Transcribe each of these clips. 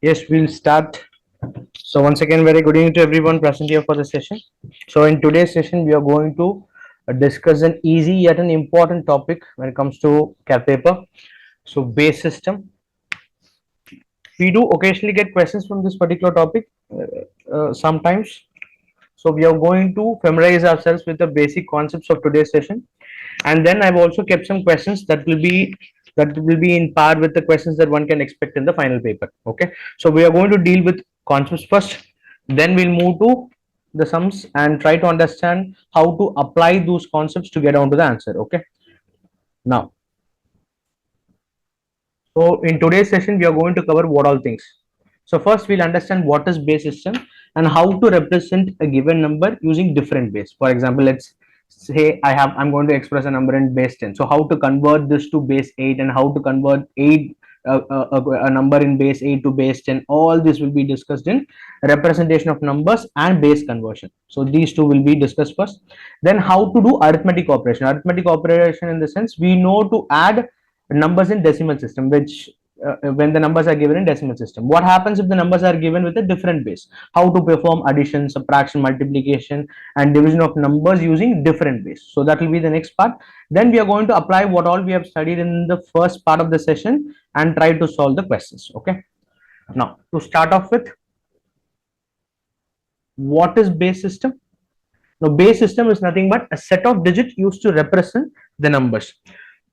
Yes, we'll start. So once again, very good evening to everyone present here for the session. So in today's session, we are going to discuss an easy yet an important topic when it comes to CAT paper. So base system. We do occasionally get questions from this particular topic sometimes. So we are going to familiarize ourselves with the basic concepts of today's session, and then I've also kept some questions that will be in par with the questions that one can expect in the final paper. Okay, so we are going to deal with concepts first, then we'll move to the sums and try to understand how to apply those concepts to get down to the answer. Okay, now, so in today's session we are going to cover what all things. So first we'll understand what is base system and how to represent a given number using different base. For example, let's say I'm going to express a number in base 10. So how to convert this to base 8 and how to convert 8 a number in base 8 to base 10. All this will be discussed in representation of numbers and base conversion. So these two will be discussed first. Then how to do arithmetic operation. Arithmetic operation in the sense we know to add numbers in decimal system, which when the numbers are given in decimal system. What happens if the numbers are given with a different base? How to perform addition, subtraction, multiplication, and division of numbers using different base. So that will be the next part. Then we are going to apply what all we have studied in the first part of the session and try to solve the questions. Okay. Now, to start off with, what is base system? Now, base system is nothing but a set of digits used to represent the numbers.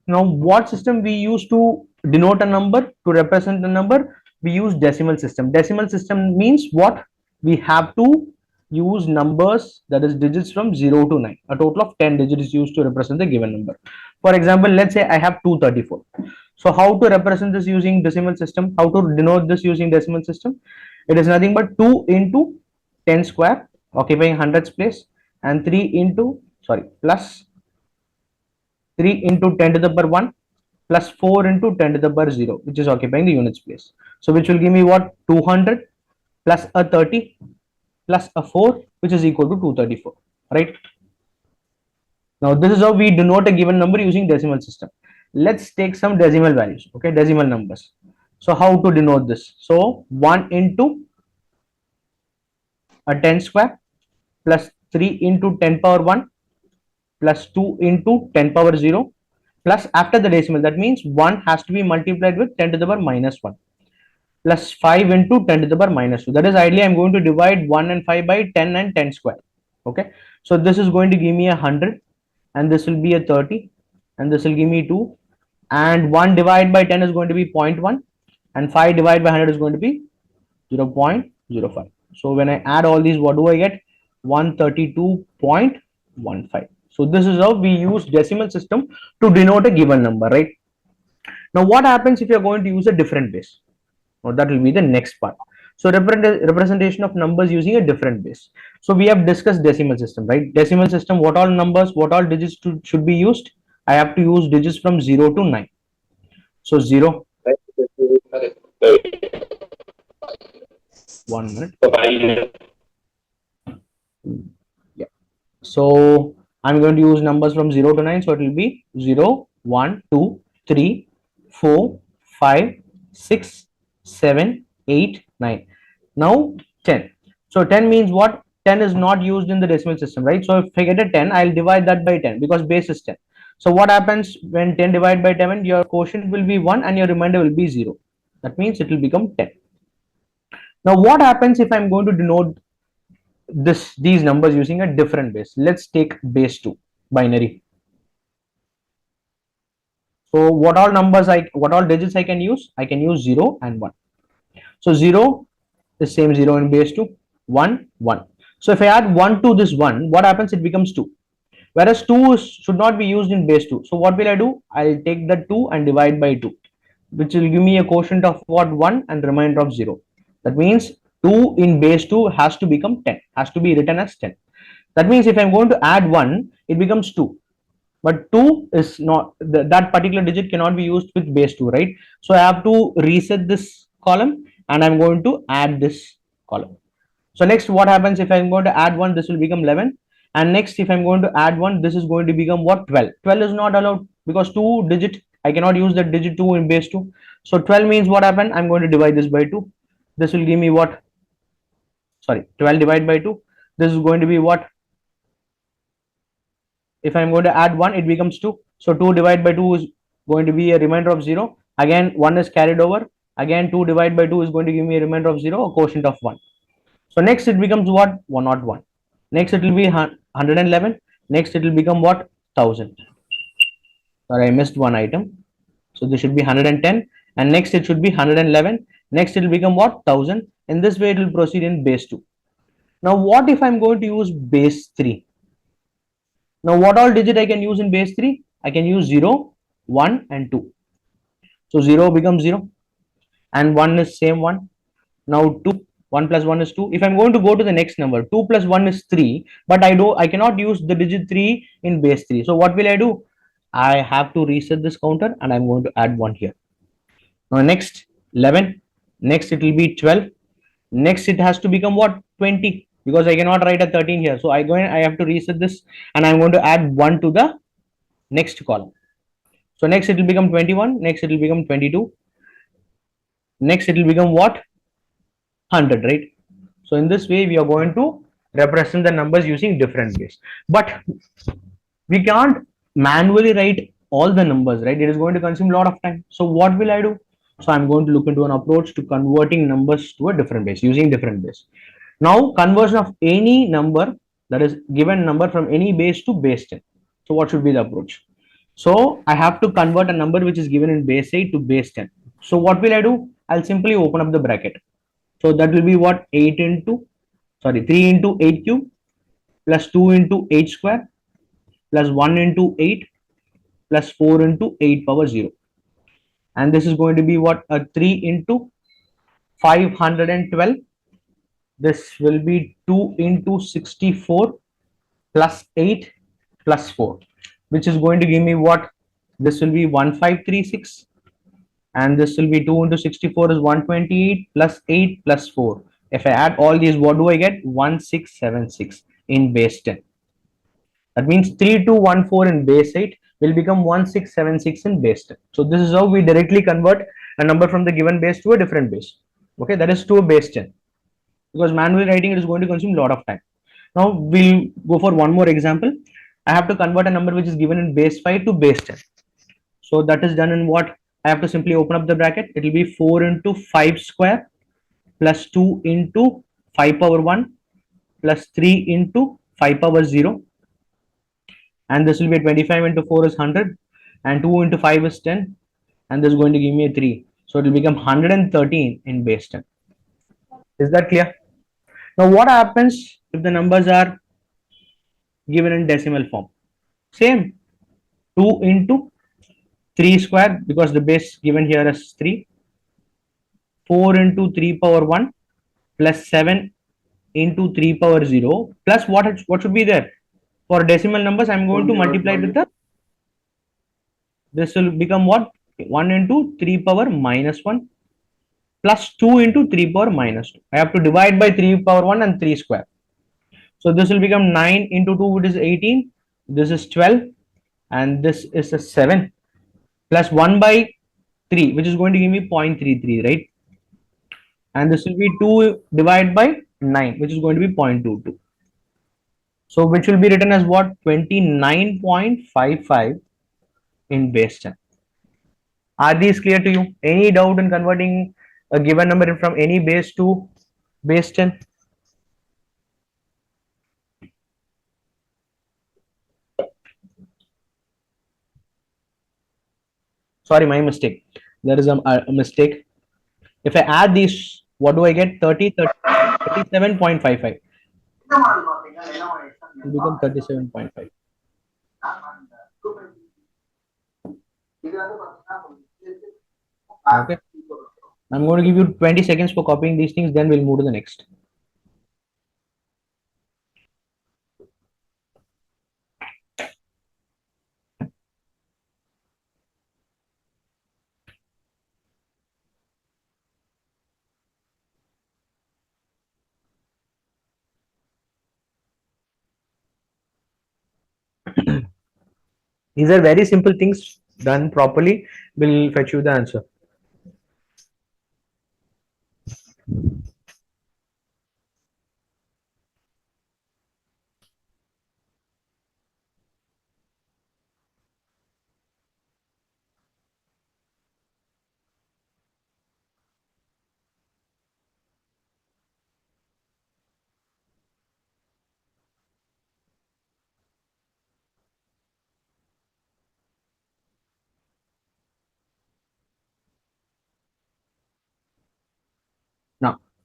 Now, what system we use to denote a number, to represent a number? We use decimal system. Decimal system means what? We have to use numbers, that is digits from 0 to 9. A total of 10 digits is used to represent the given number. For example, let's say I have 234. So how to represent this using decimal system? How to denote this using decimal system? It is nothing but 2 into 10 square, occupying hundreds place, and 3 into, sorry, plus 3 into 10 to the power 1 plus 4 into 10 to the power 0, which is occupying the units place. So which will give me what? 200 plus a 30 plus a 4, which is equal to 234, right? Now this is how we denote a given number using decimal system. Let's take some decimal values, okay, decimal numbers. So how to denote this? So 1 into a 10 square plus 3 into 10 power 1 plus 2 into 10 power 0 plus after the decimal, that means 1 has to be multiplied with 10 to the power minus 1 plus 5 into 10 to the power minus 2. That is, ideally I'm going to divide 1 and 5 by 10 and 10 square. Okay, so this is going to give me 100 and this will be a 30 and this will give me 2, and 1 divided by 10 is going to be 0.1 and 5 divided by 100 is going to be 0.05. So when I add all these, what do I get? 132.15. So this is how we use decimal system to denote a given number, right? Now what happens if you're going to use a different base? Now that will be the next part. So representation of numbers using a different base. So we have discussed decimal system, right? Decimal system, what all numbers, what all digits should be used? I have to use digits from 0 to 9. So 0, 1 minute. Yeah. So I'm going to use numbers from 0 to 9. So it will be 0, 1, 2, 3, 4, 5, 6, 7, 8, 9. Now 10. So 10 means what? 10 is not used in the decimal system, right? So if I get a 10, I'll divide that by 10 because base is 10. So what happens when 10 divided by 10? Your quotient will be 1 and your remainder will be 0. That means it will become 10. Now what happens if I'm going to denote these numbers using a different base? Let's take base 2, binary. So what all digits I can use? I can use 0 and 1. So 0 is same 0 in base 2, 1, 1. So if I add 1 to this 1, what happens? It becomes 2. Whereas 2 should not be used in base 2. So what will I do? I'll take the 2 and divide by 2, which will give me a quotient of what? 1 and remainder of 0. That means 2 in base 2 has to become 10, has to be written as 10. That means if I'm going to add 1, it becomes 2. But 2 is not, that particular digit cannot be used with base 2, right? So I have to reset this column and I'm going to add this column. So next, what happens if I'm going to add 1? This will become 11. And next, if I'm going to add 1, this is going to become what? 12. 12 is not allowed because 2 digit, I cannot use that digit 2 in base 2. So 12 means what happened? I'm going to divide this by 2. This will give me what? Sorry, 12 divided by 2. This is going to be what? If I'm going to add 1, it becomes 2. So 2 divided by 2 is going to be a remainder of 0. Again, 1 is carried over. Again, 2 divided by 2 is going to give me a remainder of 0, a quotient of 1. So next it becomes what? 101. Next it will be 111. Next it will become what? 1000. Sorry, I missed one item. So this should be 110. And next it should be 111. Next it will become what? 1000. In this way it will proceed in base 2. Now what if I'm going to use base 3? Now what all digit I can use in base 3? I can use 0, 1 and 2. So 0 becomes 0 and 1 is same 1. Now 2, 1 plus 1 is 2. If I'm going to go to the next number, 2 plus 1 is 3, but I cannot use the digit 3 in base 3. So what will I do? I have to reset this counter and I'm going to add 1 here. Now next 11, next it will be 12. Next it has to become what? 20, because I cannot write a 13 here. So I have to reset this and I'm going to add 1 to the next column. So next it will become 21, next it will become 22, next it will become what? 100, right? So in this way we are going to represent the numbers using different ways, but we can't manually write all the numbers, right? It is going to consume a lot of time. So what will I do? So I'm going to look into an approach to converting numbers to a different base using different base. Now conversion of any number, that is given number, from any base to base 10. So what should be the approach? So I have to convert a number which is given in base 8 to base 10. So what will I do? I'll simply open up the bracket. So that will be what? 3 into 8 cube plus 2 into 8 square plus 1 into 8 plus 4 into 8 power 0. And this is going to be what? A 3 into 512. This will be 2 into 64 plus 8 plus 4, which is going to give me what? This will be 1536. And this will be 2 into 64 is 128 plus 8 plus 4. If I add all these, what do I get? 1676 in base 10. That means 3214 in base 8 will become 1676 in base 10. So this is how we directly convert a number from the given base to a different base. Okay, that is to a base 10. Because manually writing it is going to consume a lot of time. Now we'll go for one more example. I have to convert a number which is given in base 5 to base 10. So that is done in what? I have to simply open up the bracket. It will be 4 into 5 square plus 2 into 5 power 1 plus 3 into 5 power 0. And this will be 25 into 4 is 100 and 2 into 5 is 10, and this is going to give me a 3. So it will become 113 in base 10. Is that clear? Now what happens if the numbers are given in decimal form? Same, 2 into 3 square, because the base given here is 3, 4 into 3 power 1 plus 7 into 3 power 0 plus what should be there? For decimal numbers, I'm going to multiply with the, this will become what? 1 into 3 power minus 1 plus 2 into 3 power minus 2. I have to divide by 3 power 1 and 3 square. So this will become 9 into 2, which is 18. This is 12 and this is a 7 plus 1 by 3, which is going to give me 0.33, right? And this will be 2 divided by 9, which is going to be 0.22. So which will be written as what? 29.55 in base 10. Are these clear to you? Any doubt in converting a given number from any base to base 10? Sorry, my mistake. There is a mistake. If I add these, what do I get? 37.55. It become 37.5. Okay. I'm going to give you 20 seconds for copying these things, then we'll move to the next. These are very simple things, done properly will fetch you the answer.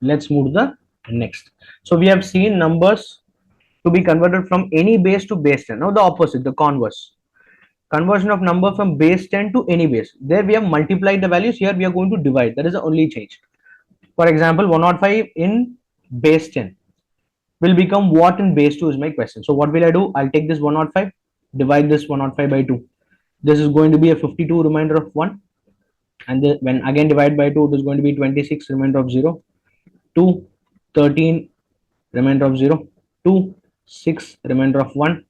Let's move to the next. So we have seen numbers to be converted from any base to base 10. Now the opposite, the converse. Conversion of number from base 10 to any base. There we have multiplied the values. Here we are going to divide. That is the only change. For example, 105 in base 10 will become what in base 2 is my question. So what will I do? I'll take this 105, divide this 105 by 2. This is going to be a 52 remainder of 1. And then when again divide by 2, it is going to be 26 remainder of 0. 2, 13 remainder of 0. 2, 6 remainder of 1.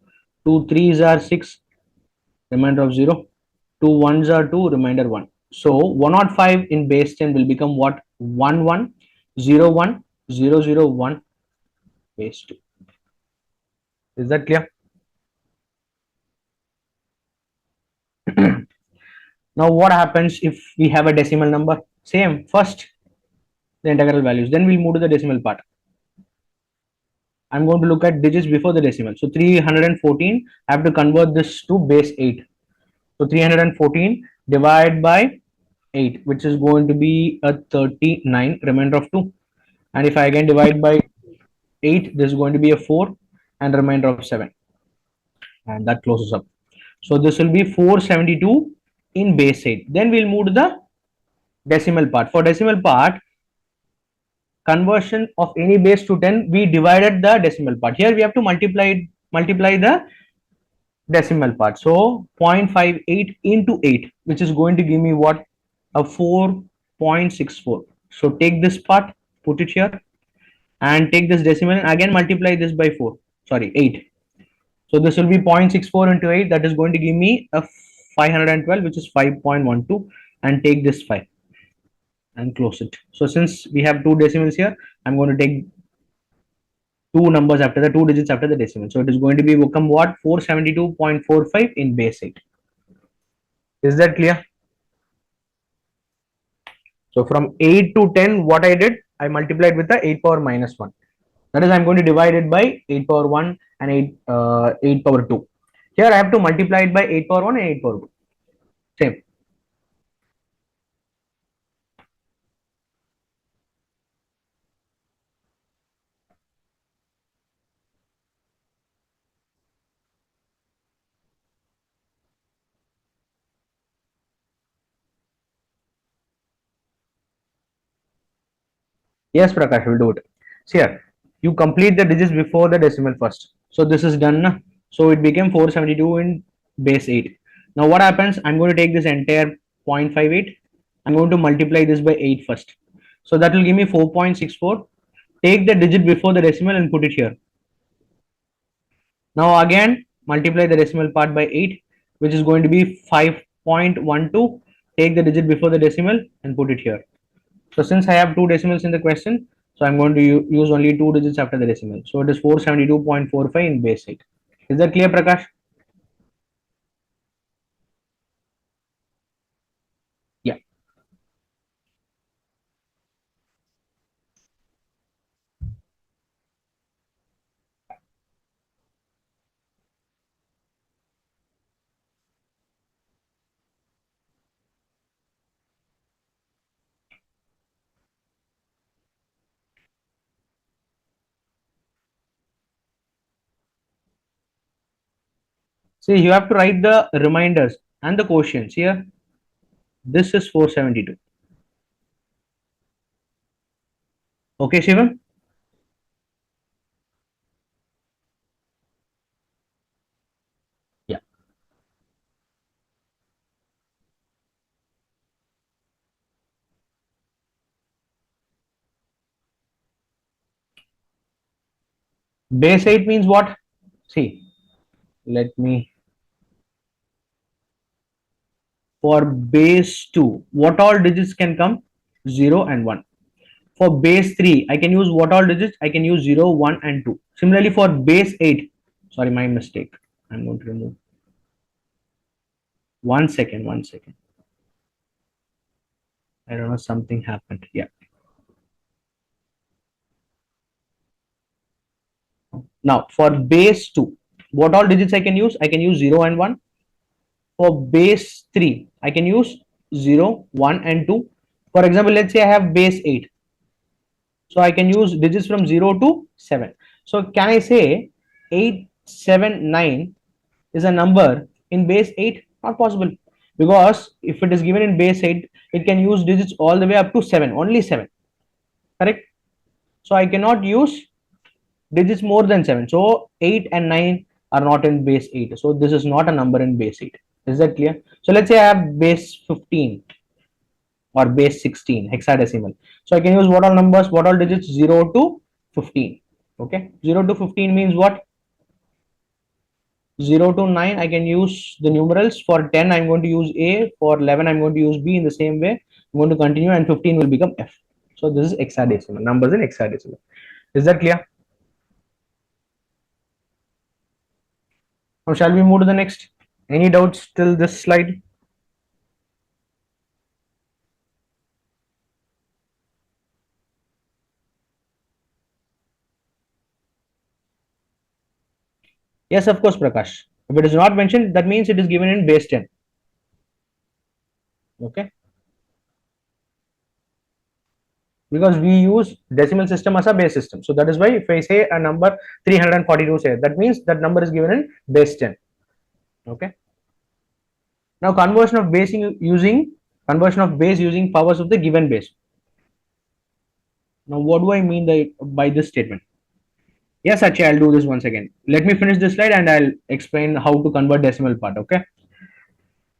2 3s are 6 remainder of 0. 2 1s are 2 remainder 1. So 105 in base 10 will become what? 1 1 0 1 0 0 1 base 2. Is that clear? Now what happens if we have a decimal number? Same, first the integral values, then we'll move to the decimal part. I'm going to look at digits before the decimal. So 314, I have to convert this to base 8. So 314 divided by 8, which is going to be a 39 remainder of 2. And if I again divide by 8, this is going to be a 4 and remainder of 7. And that closes up. So this will be 472 in base 8. Then we'll move to the decimal part. For decimal part, conversion of any base to 10, we divided the decimal part. Here we have to multiply the decimal part. So 0.58 into 8, which is going to give me what? A 4.64. So take this part, put it here, and take this decimal and again multiply this by 4. Sorry, 8. So this will be 0.64 into 8. That is going to give me a 512, which is 5.12, and take this 5 and close it. So since we have two decimals here, I'm going to take two numbers after the two digits after the decimal. So it is going to be become what? 472.45 in base 8. Is that clear? So from 8 to 10, what I did, I multiplied with the 8 power minus 1. That is, I'm going to divide it by 8 power 1 and 8 power 2. Here I have to multiply it by 8 power 1 and 8 power 2. Same. Yes, Prakash will do it. See here, you complete the digits before the decimal first. So this is done. Na? So it became 472 in base 8. Now what happens? I'm going to take this entire 0.58. I'm going to multiply this by 8 first. So that will give me 4.64. Take the digit before the decimal and put it here. Now again multiply the decimal part by 8, which is going to be 5.12. Take the digit before the decimal and put it here. So since I have two decimals in the question, so I'm going to use only two digits after the decimal. So it is 472.45 in base 8. Is that clear, Prakash? Yeah. See, you have to write the reminders and the quotients here. This is 472. Okay, Shivam? Yeah. Base 8 means what? See, let me. For base 2, what all digits can come? 0 and 1. For base 3, I can use what all digits? I can use 0, 1 and 2. Similarly, for base 8, sorry, my mistake. I'm going to remove. 1 second, 1 second. I don't know, something happened. Yeah. Now, for base 2, what all digits I can use? I can use 0 and 1. For base 3, I can use 0, 1 and 2. For example, let's say I have base 8. So I can use digits from 0 to 7. So can I say 879 is a number in base 8? Not possible, because if it is given in base 8, it can use digits all the way up to 7, only 7, correct? So I cannot use digits more than 7. So 8 and 9 are not in base 8, so this is not a number in base 8. Is that clear? So let's say I have base 15 or base 16 hexadecimal. So I can use what all numbers, what all digits? 0 to 15. Okay, 0 to 15 means what? 0 to 9 I can use the numerals. For 10 I'm going to use A, for 11 I'm going to use B. In the same way I'm going to continue, and 15 will become F. So this is hexadecimal, numbers in hexadecimal. Is that clear? Now shall we move to the next? Any doubts till this slide? Yes, of course, Prakash. If it is not mentioned, that means it is given in base 10. Okay, because we use decimal system as a base system. So that is why if I say a number 342, say, that means that number is given in base 10. Okay. Now conversion of base using powers of the given base. Now what do I mean by this statement? Yes, actually I'll do this once again. Let me finish this slide and I'll explain how to convert decimal part. Okay.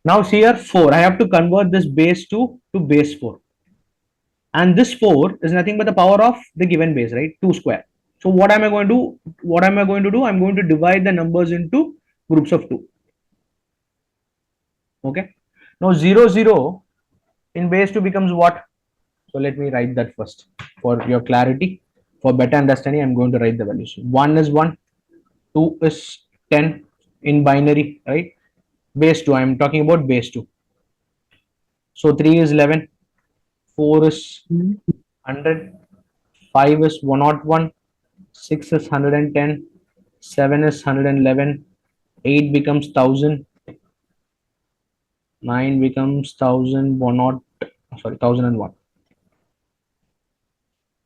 Now here 4, I have to convert this base 2 to base 4. And this 4 is nothing but the power of the given base, right? 2 square. So what am I going to do? I'm going to divide the numbers into groups of 2. Okay. Now 0 0 in base 2 becomes what? So let me write that first for your clarity. For better understanding, I'm going to write the values. 1 is 1, 2 is 10 in binary, right? Base 2, I'm talking about base 2. So 3 is 11, 4 is 100, 5 is 101, 6 is 110, 7 is 111, 8 becomes 1000, 9 becomes 1001,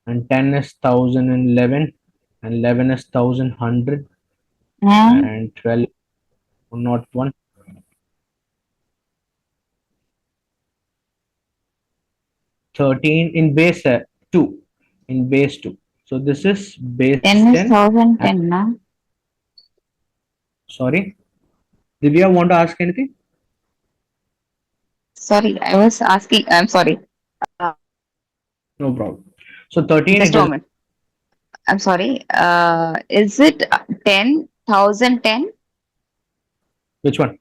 and 10 is 1011, and 11 is 1100, and 12 101, 13 in base 2, in base 2. So this is base 10 is 10. 1010, na? Sorry, Divya, want to ask anything? Sorry, I was asking. I'm sorry. Uh, No problem. So 13, just it a is moment. I'm sorry. Is it 10,010? which one?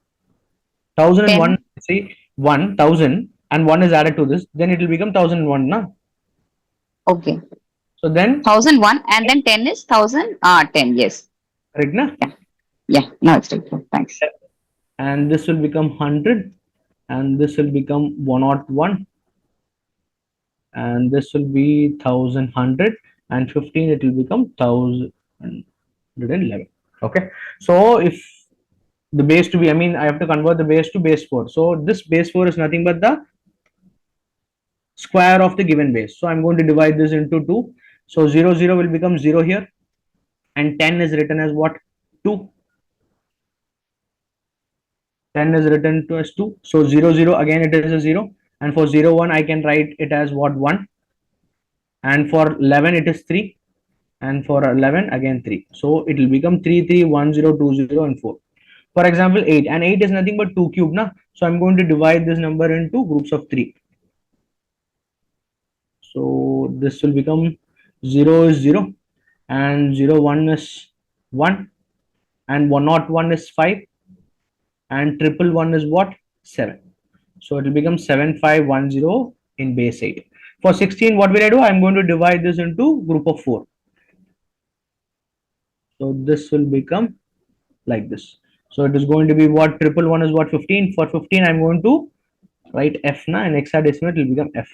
1001. 10. See, 1000 and 1 is added to this, then it will become 1001, na? Okay. So then, 1001 and then 10 is 1000. 10. Yes. correct, na? Yeah. Yeah. Now it's right. Thanks. And this will become 100, and this will become 101, and this will be 1100, and 15 it will become 1111. Okay, so if the base to be, I mean, I have to convert the base to base 4. So this base 4 is nothing but the square of the given base. So I'm going to divide this into 2. So 0 0 will become 0 here, and 10 is written as what? 2. 10 is written to as 2. So 0 0 again it is a 0, and for 0 1 I can write it as what? 1, and for 11 it is 3, and for 11 again 3. So it will become 3 3 1 0 2 0 and 4. For example, 8, and 8 is nothing but 2 cube, na? So I'm going to divide this number into groups of 3. So this will become 0 is 0, and 0 1 is 1, and 101 is 5, and triple one is what? 7. So it will become 7510 in base 8. For 16, what will I do? I'm going to divide this into group of 4. So this will become like this. So it is going to be what? Triple one is what? 15. For 15, I'm going to write F na, and hexadecimal it will become F,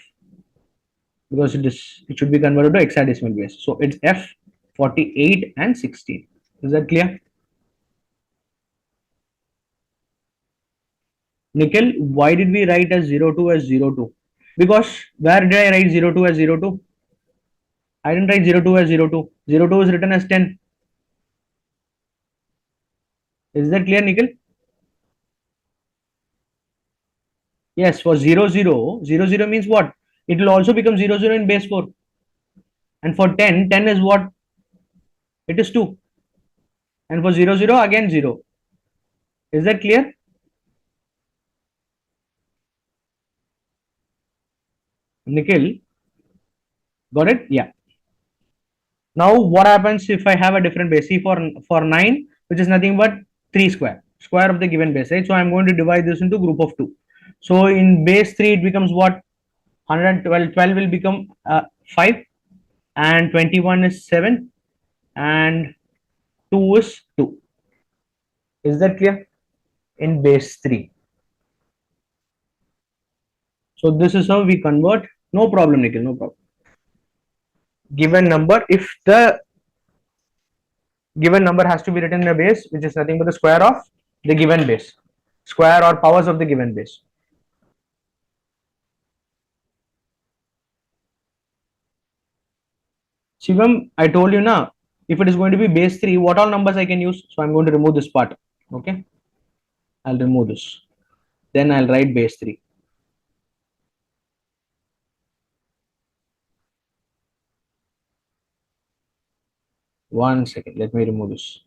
because it should be converted to hexadecimal base. So it's F 48 and 16. Is that clear? Nikhil, why did we write as 02 as 02? Because where did I write 02 as 02? I didn't write 02 as 02. 02 is written as 10. Is that clear, Nikhil? Yes, for 00 means what? It will also become 00 in base 4. And for 10 is what? It is 2. And for 00 again 0. Is that clear? Nikhil, got it? Yeah. Now what happens if I have a different base? See, for 9, which is nothing but 3 square of the given base, right? So I'm going to divide this into group of 2. So in base 3 it becomes what? 112. 12 will become 5, and 21 is 7, and 2 is 2. Is that clear? In base 3. So this is how we convert. No problem, Nikhil, no problem. Given number, if the given number has to be written in a base, which is nothing but the square of the given base, square or powers of the given base. Shivam, I told you now, if it is going to be base 3, what all numbers I can use? So I'm going to remove this part. Okay, I'll remove this. Then I'll write base 3. One second, let me remove this.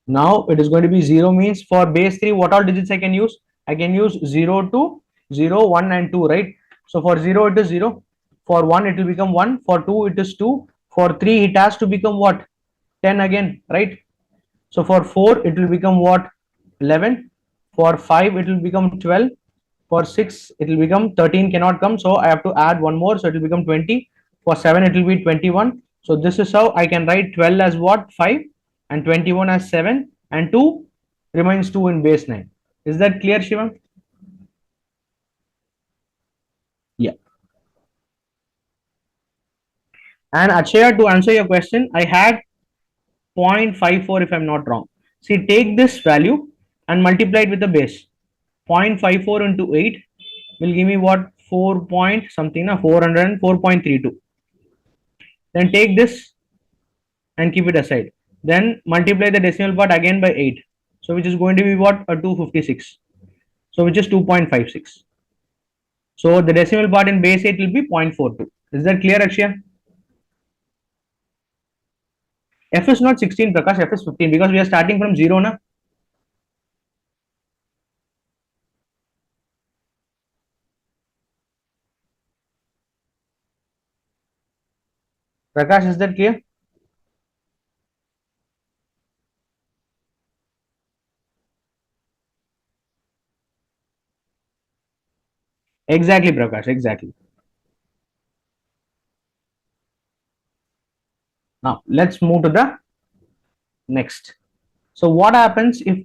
Now it is going to be 0 means for base 3, what all digits I can use? I can use 0 to 0, 1 and 2, right? So for 0 it is 0. For 1 it will become 1. For 2 it is 2. For 3 it has to become what? 10 again, right? So for 4 it will become what? 11. For 5 it will become 12. For 6 it will become 13, cannot come, so I have to add one more, so it will become 20. For 7 it will be 21. So this is how I can write 12 as what? 5, and 21 as 7, and 2 remains 2 in base 9. Is that clear, Shivam? Yeah. And Achaya, to answer your question, I had 0.54 if I'm not wrong. See, take this value and multiply it with the base. 0.54 into 8 will give me what? 4 point something, na? 404.32. Then take this and keep it aside. Then multiply the decimal part again by 8. So which is going to be what? A 256. So which is 2.56. So the decimal part in base 8 will be 0.42. Is that clear, Akshay? F is not 16, Prakash. F is 15 because we are starting from 0, na? Prakash, is that clear? Exactly, Prakash. Exactly. Now let's move to the next. So what happens if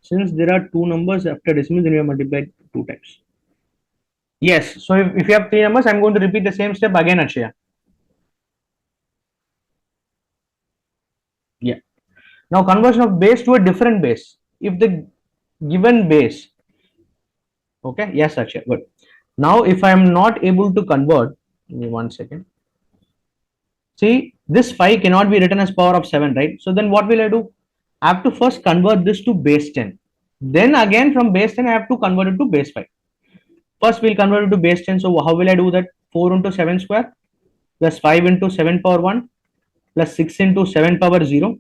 since there are two numbers after decimal, then we have multiplied 2 times. Yes. So if you have 3 numbers, I'm going to repeat the same step again, Akshaya. Yeah. Now conversion of base to a different base. If the given base, okay, yes, Akshaya, good. Now if I am not able to convert, give me 1 second. See, this 5 cannot be written as power of 7, right? So then what will I do? I have to first convert this to base 10. Then again from base 10, I have to convert it to base 5. First, we'll convert it to base 10. So how will I do that? 4 into 7 square plus 5 into 7 power 1 plus 6 into 7 power 0.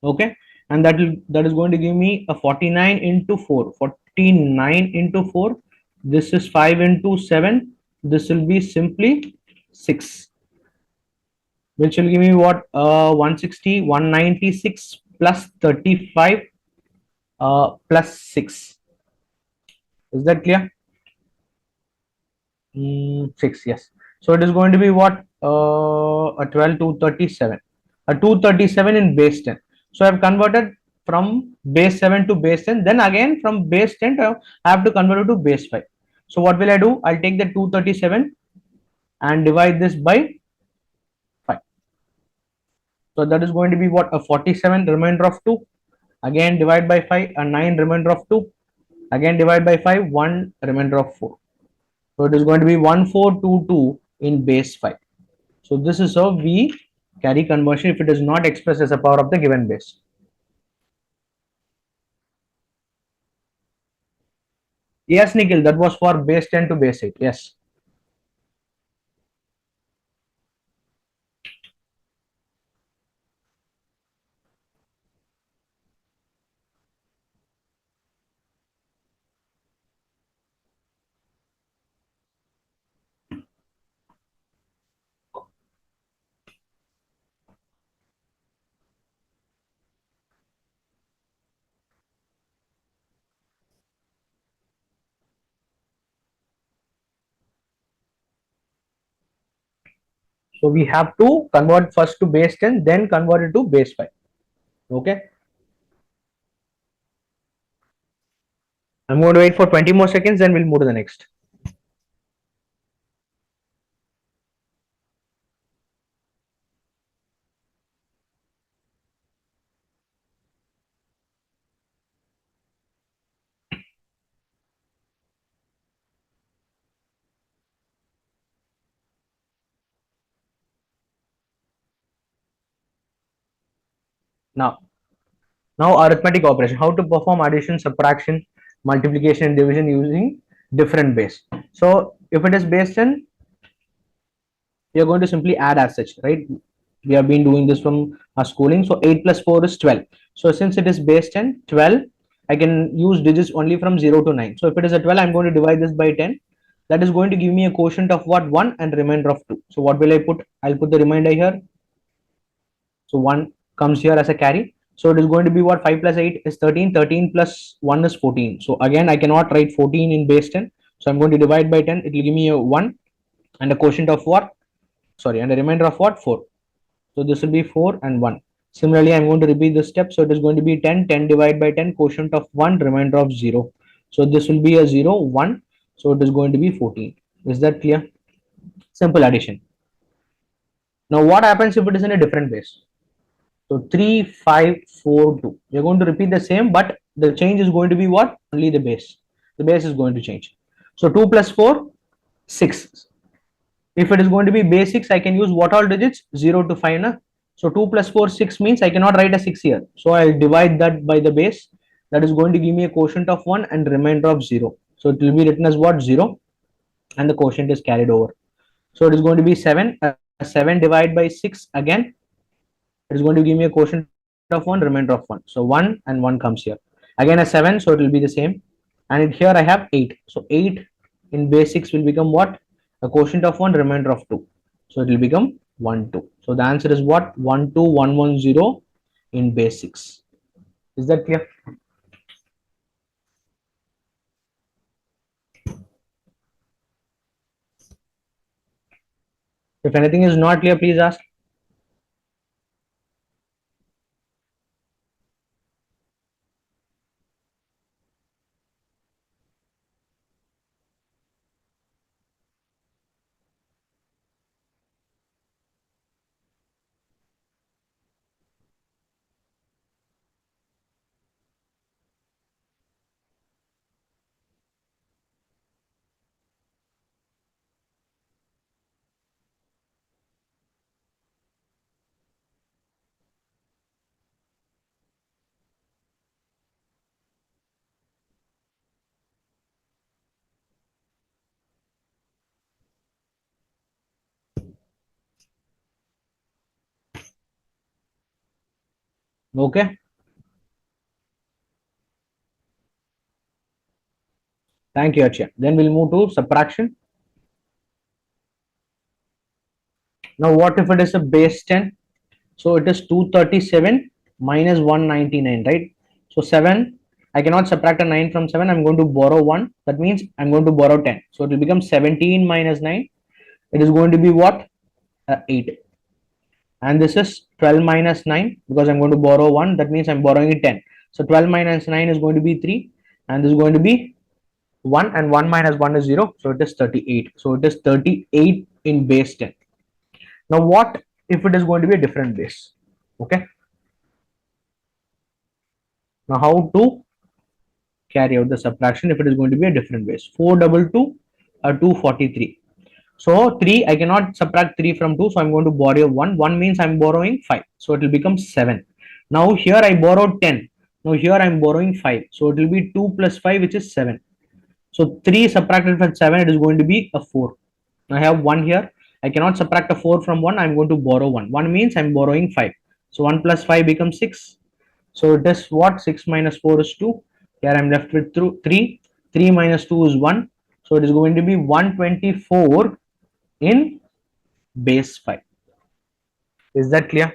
Okay. And that is going to give me a 49 into 4. 49 into 4. This is 5 into 7. This will be simply 6. Which will give me what? 160, 196 plus 35 plus 6. Is that clear? 6, yes. So it is going to be what? A 12 to 37. A 237 in base 10. So I have converted from base 7 to base 10. Then again from base 10, I have to convert it to base 5. So what will I do? I'll take the 237 and divide this by 5. So that is going to be what? A 47 remainder of 2. again divide by 5, a 9 remainder of 2, again divide by 5, 1 remainder of 4. So it is going to be 1422 in base 5. So this is how we carry conversion if it is not expressed as a power of the given base. Yes, Nikhil, that was for base 10 to base 8. Yes. So we have to convert first to base 10, then convert it to base 5. Okay. I'm going to wait for 20 more seconds, then we'll move to the next. Now, arithmetic operation, how to perform addition, subtraction, multiplication, and division using different base. So if it is base 10, we are going to simply add as such, right? We have been doing this from our schooling. So 8 plus 4 is 12. So since it is base 10, 12, I can use digits only from 0 to 9. So if it is a 12, I'm going to divide this by 10. That is going to give me a quotient of what? 1 and remainder of 2. So what will I put? I'll put the remainder here. So 1 comes here as a carry. So it is going to be what? 5 plus 8 is 13. 13 plus 1 is 14. So again, I cannot write 14 in base 10. So I'm going to divide by 10. It will give me a 1 and a quotient of what? Sorry, and a remainder of what? 4. So this will be 4 and 1. Similarly, I'm going to repeat this step. So it is going to be 10. 10 divided by 10, quotient of 1, remainder of 0. So this will be a 0, 1. So it is going to be 14. Is that clear? Simple addition. Now what happens if it is in a different base? So 3, 5, 4, 2. We're going to repeat the same, but the change is going to be what? Only the base. The base is going to change. So 2 plus 4, 6. If it is going to be base 6, I can use what all digits? 0 to 5. Na? So 2 plus 4, 6 means I cannot write a 6 here. So I'll divide that by the base. That is going to give me a quotient of 1 and remainder of 0. So it will be written as what? 0. And the quotient is carried over. So it is going to be 7. 7 divided by 6 again. It is going to give me a quotient of 1, remainder of 1. So 1 and 1 comes here. Again a 7. So it will be the same. And here I have 8. So 8 in base 6 will become what? A quotient of 1, remainder of 2. So it will become 1, 2. So the answer is what? 1, 2, 1, 1, 0 in base 6. Is that clear? If anything is not clear, please ask. Okay. Thank you, Archia. Then we'll move to subtraction. Now, what if it is a base 10? So it is 237 minus 199, right? So 7, I cannot subtract a 9 from 7. I'm going to borrow 1. That means I'm going to borrow 10. So it will become 17 minus 9. It is going to be what? 8. And this is 12 minus 9 because I'm going to borrow 1. That means I'm borrowing 10. So 12 minus 9 is going to be 3. And this is going to be 1. And 1 minus 1 is 0. So it is 38. So it is 38 in base 10. Now what if it is going to be a different base? Okay. Now how to carry out the subtraction if it is going to be a different base? 422 243. So 3, I cannot subtract 3 from 2, so I'm going to borrow 1. 1 means I'm borrowing 5, so it will become 7. Now here I borrowed 10. Now here I'm borrowing 5, so it will be 2 plus 5, which is 7. So 3 subtracted from 7, it is going to be a 4. I have 1 here. I cannot subtract a 4 from 1. I'm going to borrow 1. 1 means I'm borrowing 5. So 1 plus 5 becomes 6. So it is what? 6 minus 4 is 2. Here I'm left with 3. 3 minus 2 is 1. So it is going to be 124 in base 5. Is that clear?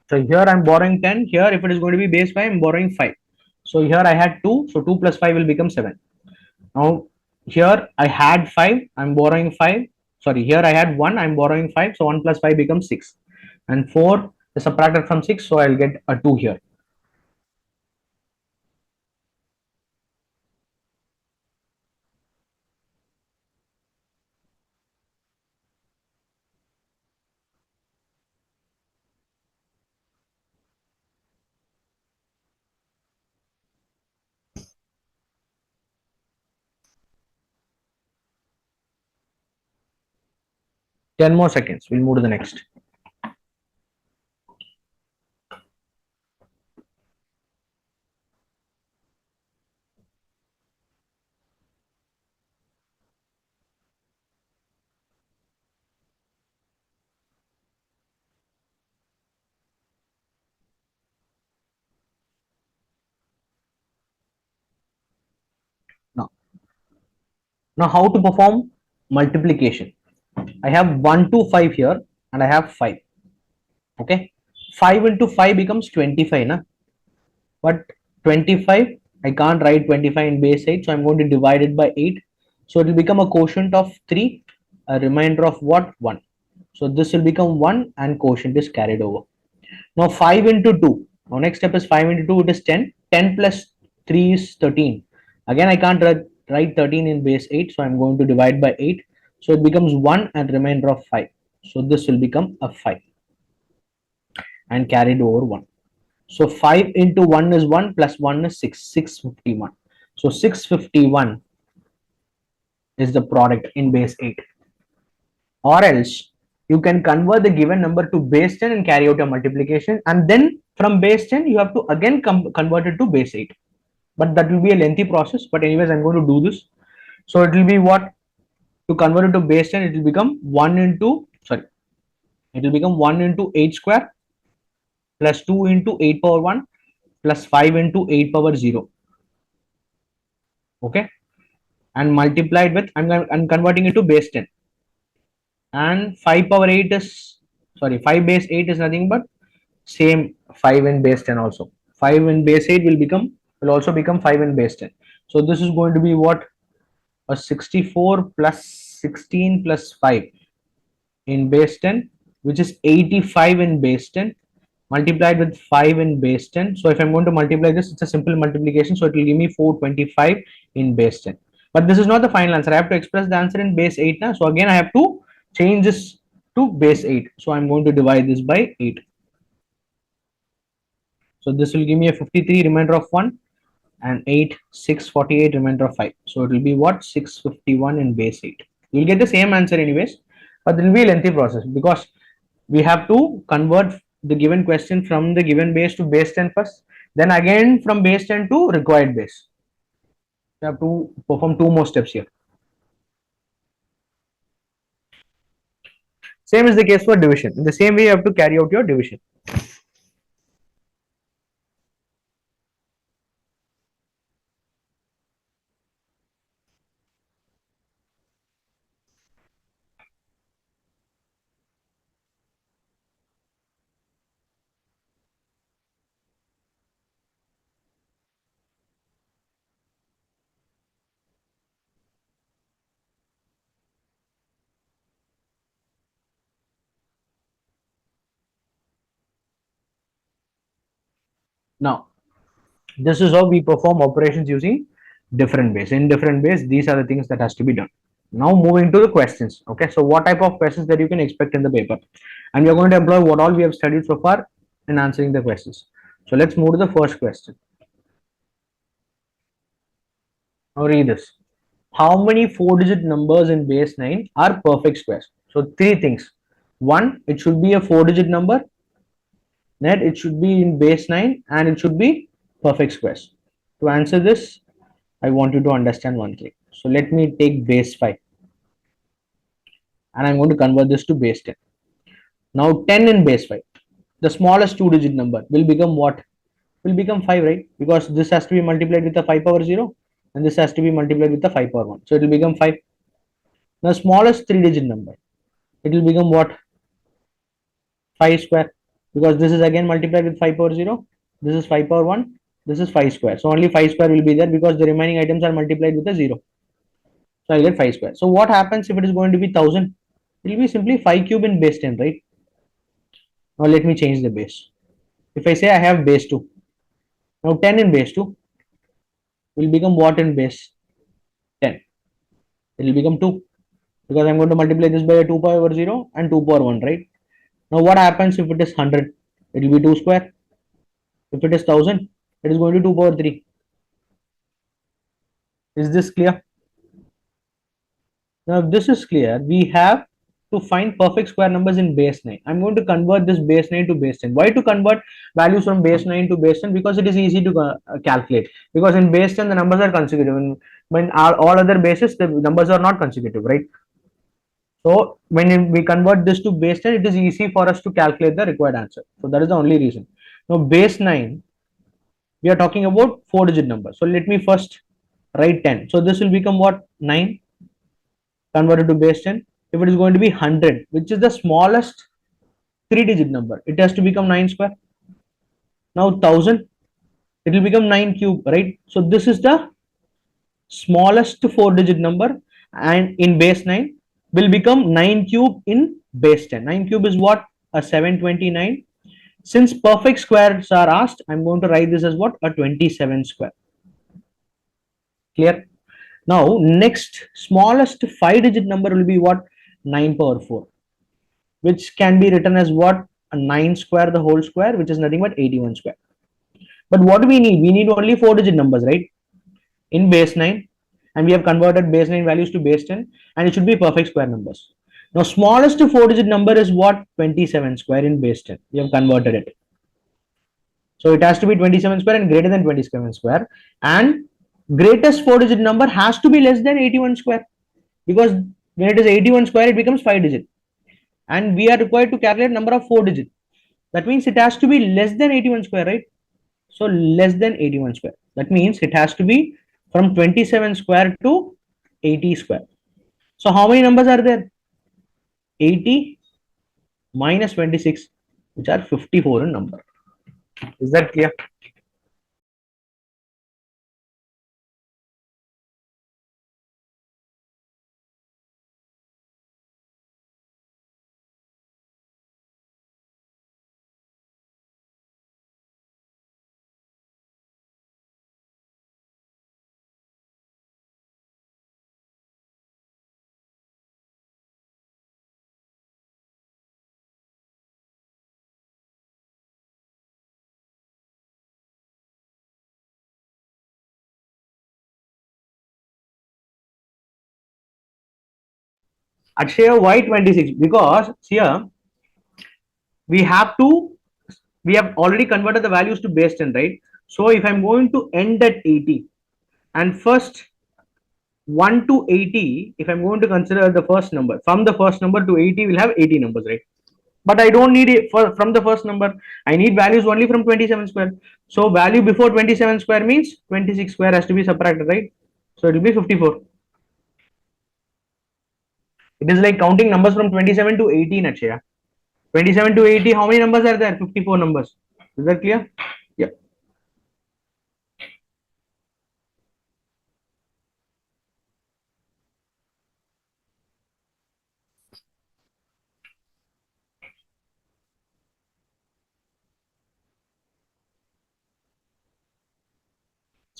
So here I'm borrowing 10. Here, if it is going to be base 5, I'm borrowing 5. So here I had 2. So 2 plus 5 will become 7. Now here I had 5. I'm borrowing 5. Sorry, here I had 1. I'm borrowing 5. So 1 plus 5 becomes 6. And 4 is subtracted from 6. So I'll get a 2 here. 10 more seconds. We'll move to the next. Now, now how to perform multiplication? I have 1 to 5 here and I have 5. Okay. 5 into 5 becomes 25. Na? But 25, I can't write 25 in base 8, so I'm going to divide it by 8. So it will become a quotient of 3, a remainder of what? 1. So this will become 1 and quotient is carried over. Now 5 into 2. Now next step is 5 into 2, it is 10. 10 plus 3 is 13. Again, I can't write 13 in base 8, so I'm going to divide by 8. So it becomes 1 and remainder of 5. So this will become a 5 and carried over 1. So 5 into 1 is 1 plus 1 is 6, 651. So 651 is the product in base 8. Or else you can convert the given number to base 10 and carry out a multiplication. And then from base 10, you have to again convert it to base 8. But that will be a lengthy process. But anyways, I'm going to do this. So it will be what? To convert it to base 10, it will become 1 into, sorry, it will become 1 into 8 square plus 2 into 8 power 1 plus 5 into 8 power 0. Okay. And multiplied with, I'm converting it to base 10, and 5 power 8 is, sorry, 5 base 8 is nothing but same 5 in base 10 also. 5 in base 8 will also become 5 in base 10. So this is going to be what? A 64 plus 16 plus 5 in base 10, which is 85 in base 10, multiplied with 5 in base 10. So if I'm going to multiply this, it's a simple multiplication. So it will give me 425 in base 10. But this is not the final answer. I have to express the answer in base 8 now. So again, I have to change this to base 8. So I'm going to divide this by 8. So this will give me a 53 remainder of 1 and 8, 648 remainder of 5. So it will be what? 651 in base 8. You'll get the same answer anyways, but it will be a lengthy process because we have to convert the given question from the given base to base 10 first, then again from base 10 to required base. You have to perform 2 more steps here. Same is the case for division. In the same way, you have to carry out your division. Now, This is how we perform operations using different base. In different base, these are the things that has to be done. Now moving to the questions. Okay, so what type of questions that you can expect in the paper, and we are going to employ what all we have studied so far in answering the questions. So let's move to the first question. Now read this. How many four-digit numbers in base 9 are perfect squares? So three things. One, it should be a four-digit number. Net, it should be in base 9 and it should be perfect squares. To answer this, I want you to understand one thing. So let me take base 5 and I'm going to convert this to base 10. Now 10 in base 5, the smallest two-digit number will become what? Will become 5, right? Because this has to be multiplied with the 5 power 0 and this has to be multiplied with the 5 power 1. So it will become 5. The smallest three-digit number, it will become what? 5 square, because this is again multiplied with 5 power 0, this is 5 power 1, this is 5 square, so only 5 square will be there because the remaining items are multiplied with a 0. So I'll get 5 square. So what happens if it is going to be 1000? It will be simply 5 cube in base 10, right? Now let me change the base. If I say I have base 2, now 10 in base 2 will become what in base 10? It will become 2, because I'm going to multiply this by a 2 power 0 and 2 power 1, right? Now what happens if it is 100? It will be 2 square. If it is 1000, it is going to 2 power 3. Is this clear? Now, if this is clear, we have to find perfect square numbers in base 9. I'm going to convert this base 9 to base 10. Why to convert values from base 9 to base 10? Because it is easy to calculate. Because in base 10, the numbers are consecutive. And when all other bases, the numbers are not consecutive, right? So, when we convert this to base 10, it is easy for us to calculate the required answer. So, that is the only reason. Now, base 9, we are talking about four-digit numbers. So, let me first write 10. So, this will become what? 9 converted to base 10. If it is going to be 100, which is the smallest three-digit number, it has to become 9 square. Now 1000, it will become 9 cube, right? So this is the smallest four-digit number, and in base 9 will become 9 cube in base 10. 9 cube is what? A 729. Since perfect squares are asked, I'm going to write this as what? A 27 square. Clear? Now, next smallest five-digit number will be what? 9 power 4, which can be written as what? A 9 square the whole square, which is nothing but 81 square. But what do we need? We need only four-digit numbers, right? In base 9, and we have converted base 9 values to base 10, and it should be perfect square numbers. Now, smallest four-digit number is what? 27 square in base 10. We have converted it. So it has to be 27 square and greater than 27 square. And greatest four-digit number has to be less than 81 square, because when it is 81 square, it becomes 5-digit. And we are required to calculate number of four-digit. That means it has to be less than 81 square, right? So less than 81 square. That means it has to be from 27 square to 80 square. So how many numbers are there? 80 minus 26, which are 54 in number. Is that clear? Akshay, why 26? Because here we have to, we have already converted the values to base 10, right? So if I'm going to end at 80, and first 1 to 80, if I'm going to consider the first number, from the first number to 80, we'll have 80 numbers, right? But I don't need it from the first number. I need values only from 27 square. So value before 27 square means 26 square has to be subtracted, right? So it will be 54. It is like counting numbers from 27 to 18, Achaya. 27 to 80, how many numbers are there? 54 numbers. Is that clear? Yeah.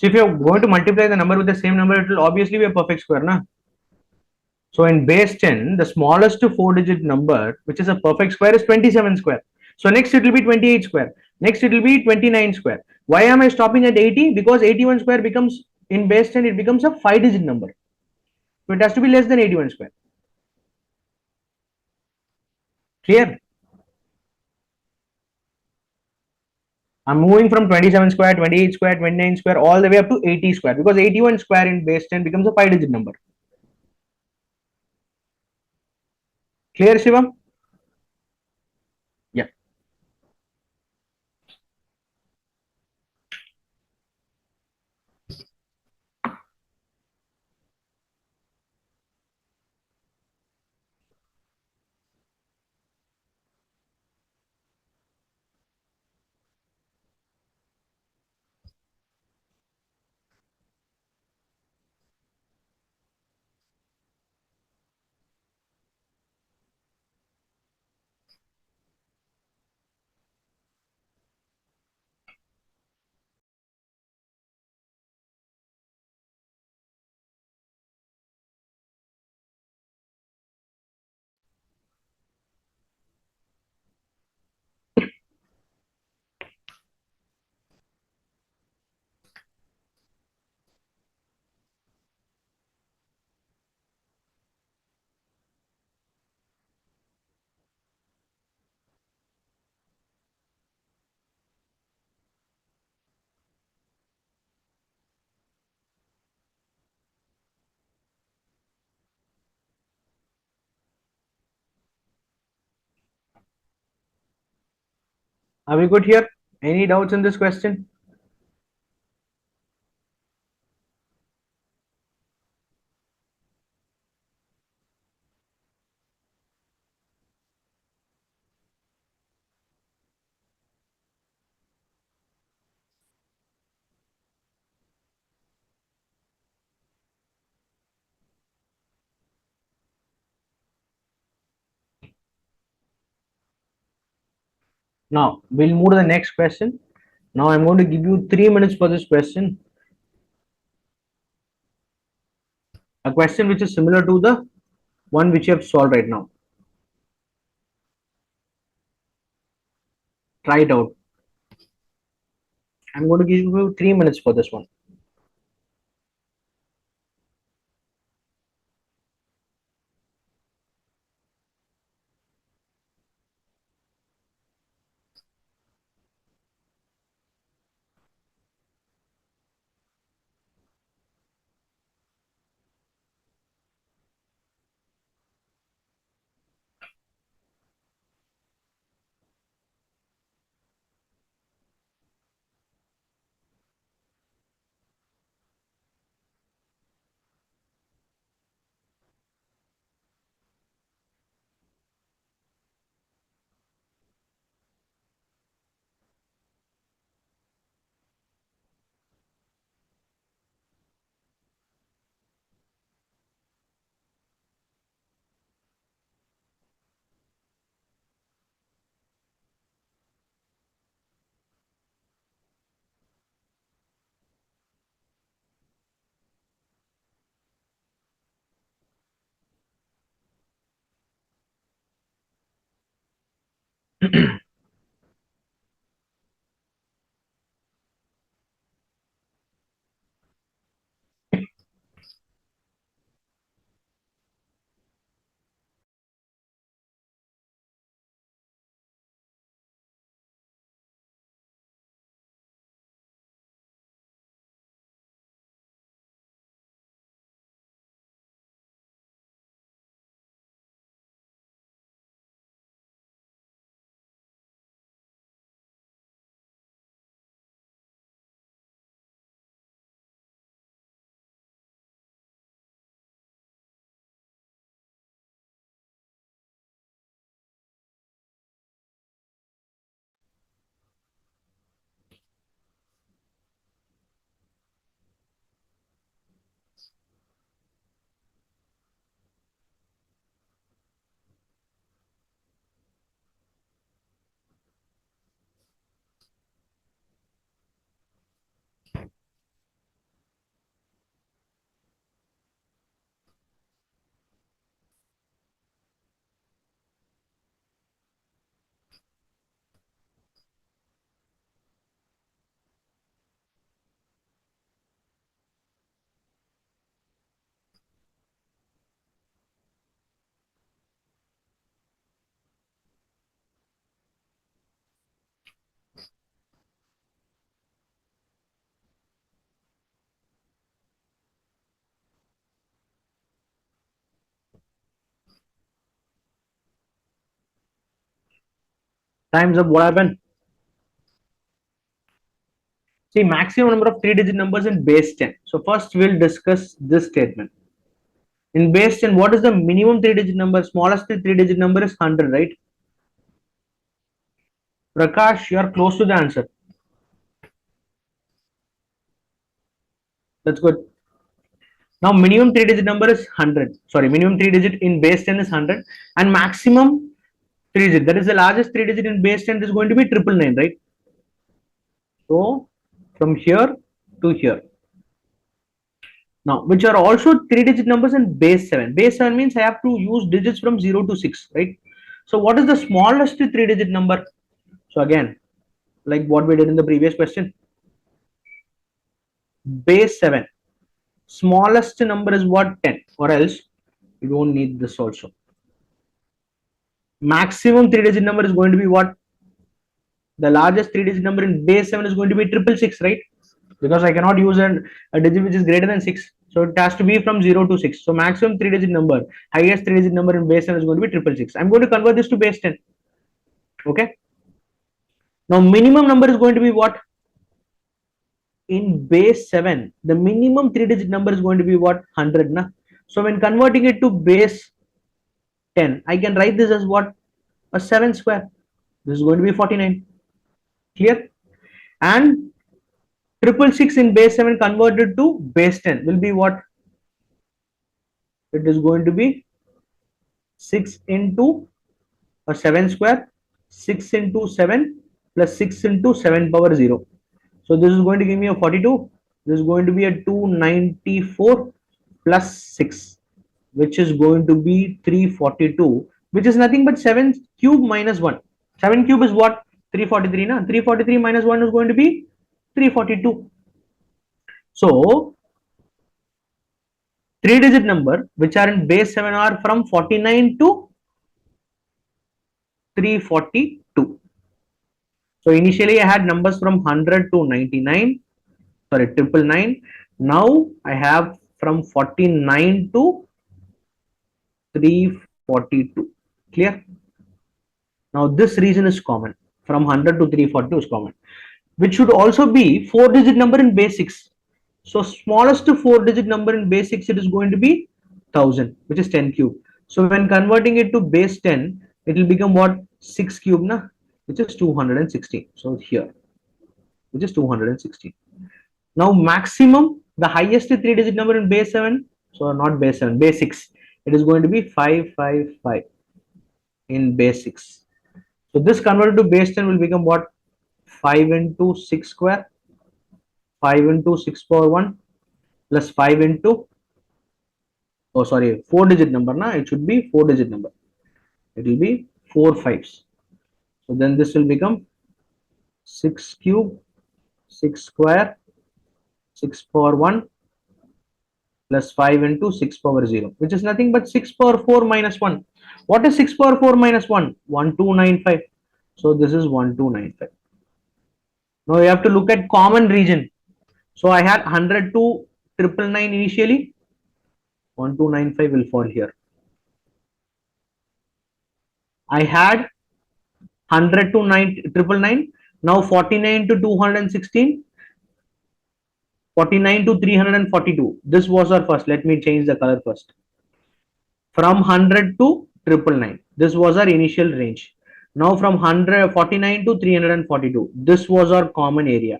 So if you're going to multiply the number with the same number, it will obviously be a perfect square, na? So in base 10, the smallest 4-digit number, which is a perfect square, is 27 square. So next it will be 28 square. Next it will be 29 square. Why am I stopping at 80? Because 81 square becomes, in base 10, it becomes a 5-digit number. So it has to be less than 81 square. Clear? I'm moving from 27 square, 28 square, 29 square, all the way up to 80 square, because 81 square in base 10 becomes a 5-digit number. Clear, Shivam? Yeah. Are we good here? Any doubts in this question? Now we'll move to the next question. Now I'm going to give you 3 minutes for this question. A question which is similar to the one which you have solved right now. Try it out. I'm going to give you 3 minutes for this one. Time's up. What happened? See, maximum number of three-digit numbers in base 10. So first we'll discuss this statement. In base 10, what is the minimum three-digit number? Smallest three-digit number is 100, right? Prakash, you are close to the answer. That's good. Now minimum three-digit number is 100. Sorry, minimum three-digit in base 10 is 100, and maximum three-digit, that is the largest three-digit in base 10, is going to be 999, right? So from here to here. Now, which are also three-digit numbers in base 7. Base 7 means I have to use digits from 0 to 6, right? So what is the smallest three-digit number? So again, like what we did in the previous question, base 7. Smallest number is what? 10, or else you don't need this also. Maximum three-digit number is going to be what? The largest three-digit number in base 7 is going to be 666, right? Because I cannot use a digit which is greater than 6. So it has to be from 0 to 6. So maximum three-digit number, highest three-digit number in base 7 is going to be 666. I'm going to convert this to base 10. Okay. Now minimum number is going to be what? In base 7, the minimum three-digit number is going to be what? 100. Na? So when converting it to base 10, I can write this as what? A 7 square. This is going to be 49. Clear? And 666 in base 7 converted to base 10 will be what? It is going to be 6 into a 7 square, 6 into 7 plus 6 into 7 power 0. So this is going to give me a 42. This is going to be a 294 plus 6, which is going to be 342, which is nothing but 7 cube minus 1. 7 cube is what? 343. Na? 343 minus 1 is going to be 342. So three-digit number which are in base 7 are from 49 to 342. So initially I had numbers from 100 to 99, sorry, 999. Now I have from 49 to 342. Clear? Now this region is common. From 100 to 342 is common, which should also be four-digit number in base 6. So smallest four-digit number in base 6, it is going to be 1000, which is 10 cube. So when converting it to base 10, it will become what? 6 cube, na? Which is 216. So here, which is 216. Now maximum, the highest three-digit number in base 7, so not base 7, base 6, it is going to be 555 in base 6. So this converted to base 10 will become what? 5 into 6 square, 5 into 6 power 1 plus 5 into, oh sorry, 4-digit number, na? It should be 4-digit number. It will be 4 fives. So then this will become 6 cube, 6 square, 6 power 1 plus 5 into 6 power 0, which is nothing but 6 power 4 minus 1. What is 6 power 4 minus 1? 1295. So this is 1295. Now you have to look at common region. So I had 100 to 999 initially. 1295 will fall here. I had 100 to 999. Now 49 to 216. 49 to 342. This was our first. Let me change the color first. From 100 to 999. This was our initial range. Now from 149 to 342. This was our common area.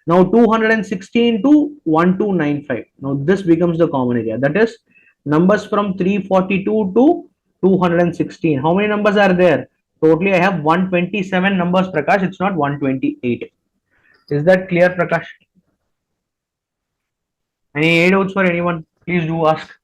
Now 216 to 1295. Now this becomes the common area. That is numbers from 342 to 216. How many numbers are there? Totally I have 127 numbers, Prakash. It's not 128. Is that clear, Prakash? Any doubts for anyone? Please do ask.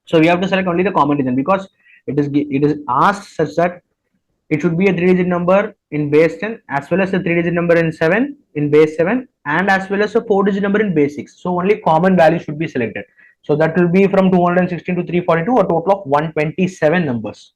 So we have to select only the common digit because it is asked such that it should be a three-digit number in base 10 as well as a three-digit number in 7 in base 7 and as well as a four-digit number in base 6. So only common value should be selected. So that will be from 216 to 342, a total of 127 numbers.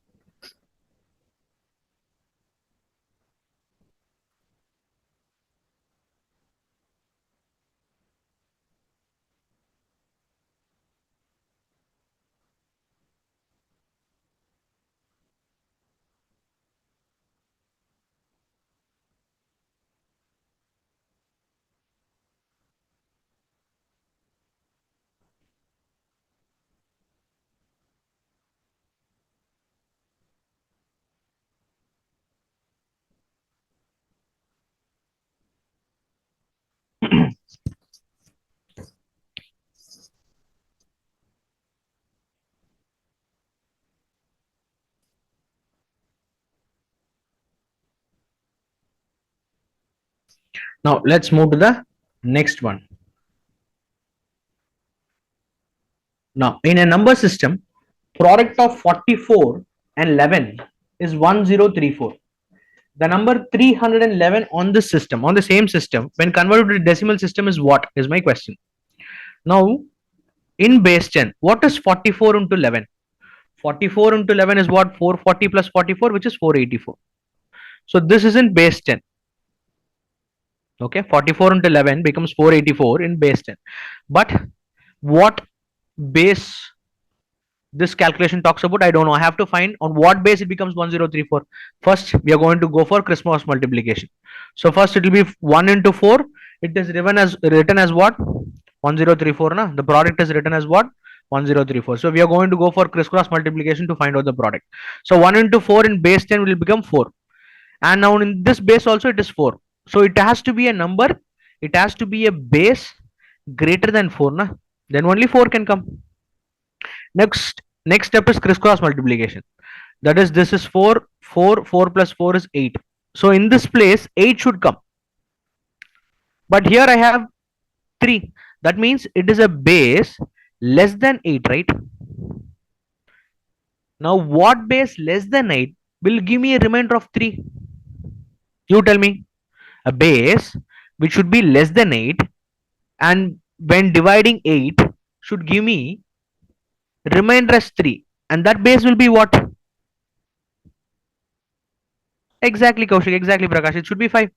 Now let's move to the next one. Now in a number system, product of 44 and 11 is 1034. The number 311 on this system, on the same system, when converted to decimal system is what? Is my question. Now in base 10, what is 44 into 11? 44 into 11 is what? 440 plus 44, which is 484. So this is in base 10. Okay, 44 into 11 becomes 484 in base 10. But what base this calculation talks about, I don't know. I have to find on what base it becomes 1034. First we are going to go for Christmas multiplication. So first it will be 1 into 4. It is written as what? 1034 na? The product is written as what? 1034. So we are going to go for crisscross multiplication to find out the product. So 1 into 4 in base 10 will become 4, and now in this base also it is 4. So it has to be a number, it has to be a base greater than 4 na? Then only 4 can come. Next step is crisscross multiplication. That is, this is 4, 4, 4 plus 4 is 8. So in this place 8 should come, but here I have 3. That means it is a base less than 8, right? Now what base less than 8 will give me a remainder of 3? You tell me. A base which should be less than 8, and when dividing 8 should give me remainder as 3, and that base will be what? Exactly, Kaushik, exactly, Prakash, it should be 5.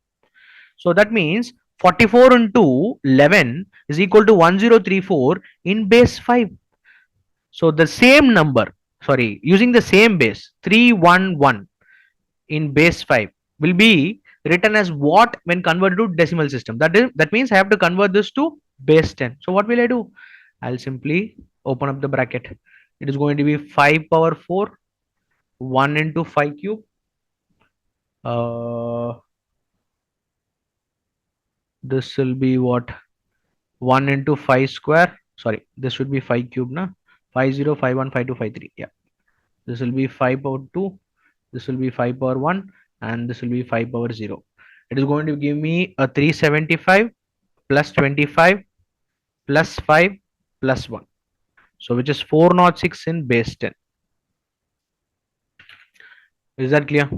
So that means 44 into 11 is equal to 1034 in base 5. So the same number, sorry, using the same base 311 in base 5 will be written as what when converted to decimal system? That means I have to convert this to base 10. So what will I do? I'll simply open up the bracket. It is going to be 5 power 4, 1 into 5 cube. This will be what? 1 into 5 square. Sorry, this should be 5 cube, na? 50515253. Yeah. This will be 5 power 2. This will be 5 power 1. And this will be 5 power 0. It is going to give me a 375 plus 25 plus 5 plus 1. So which is 406 in base 10. Is that clear?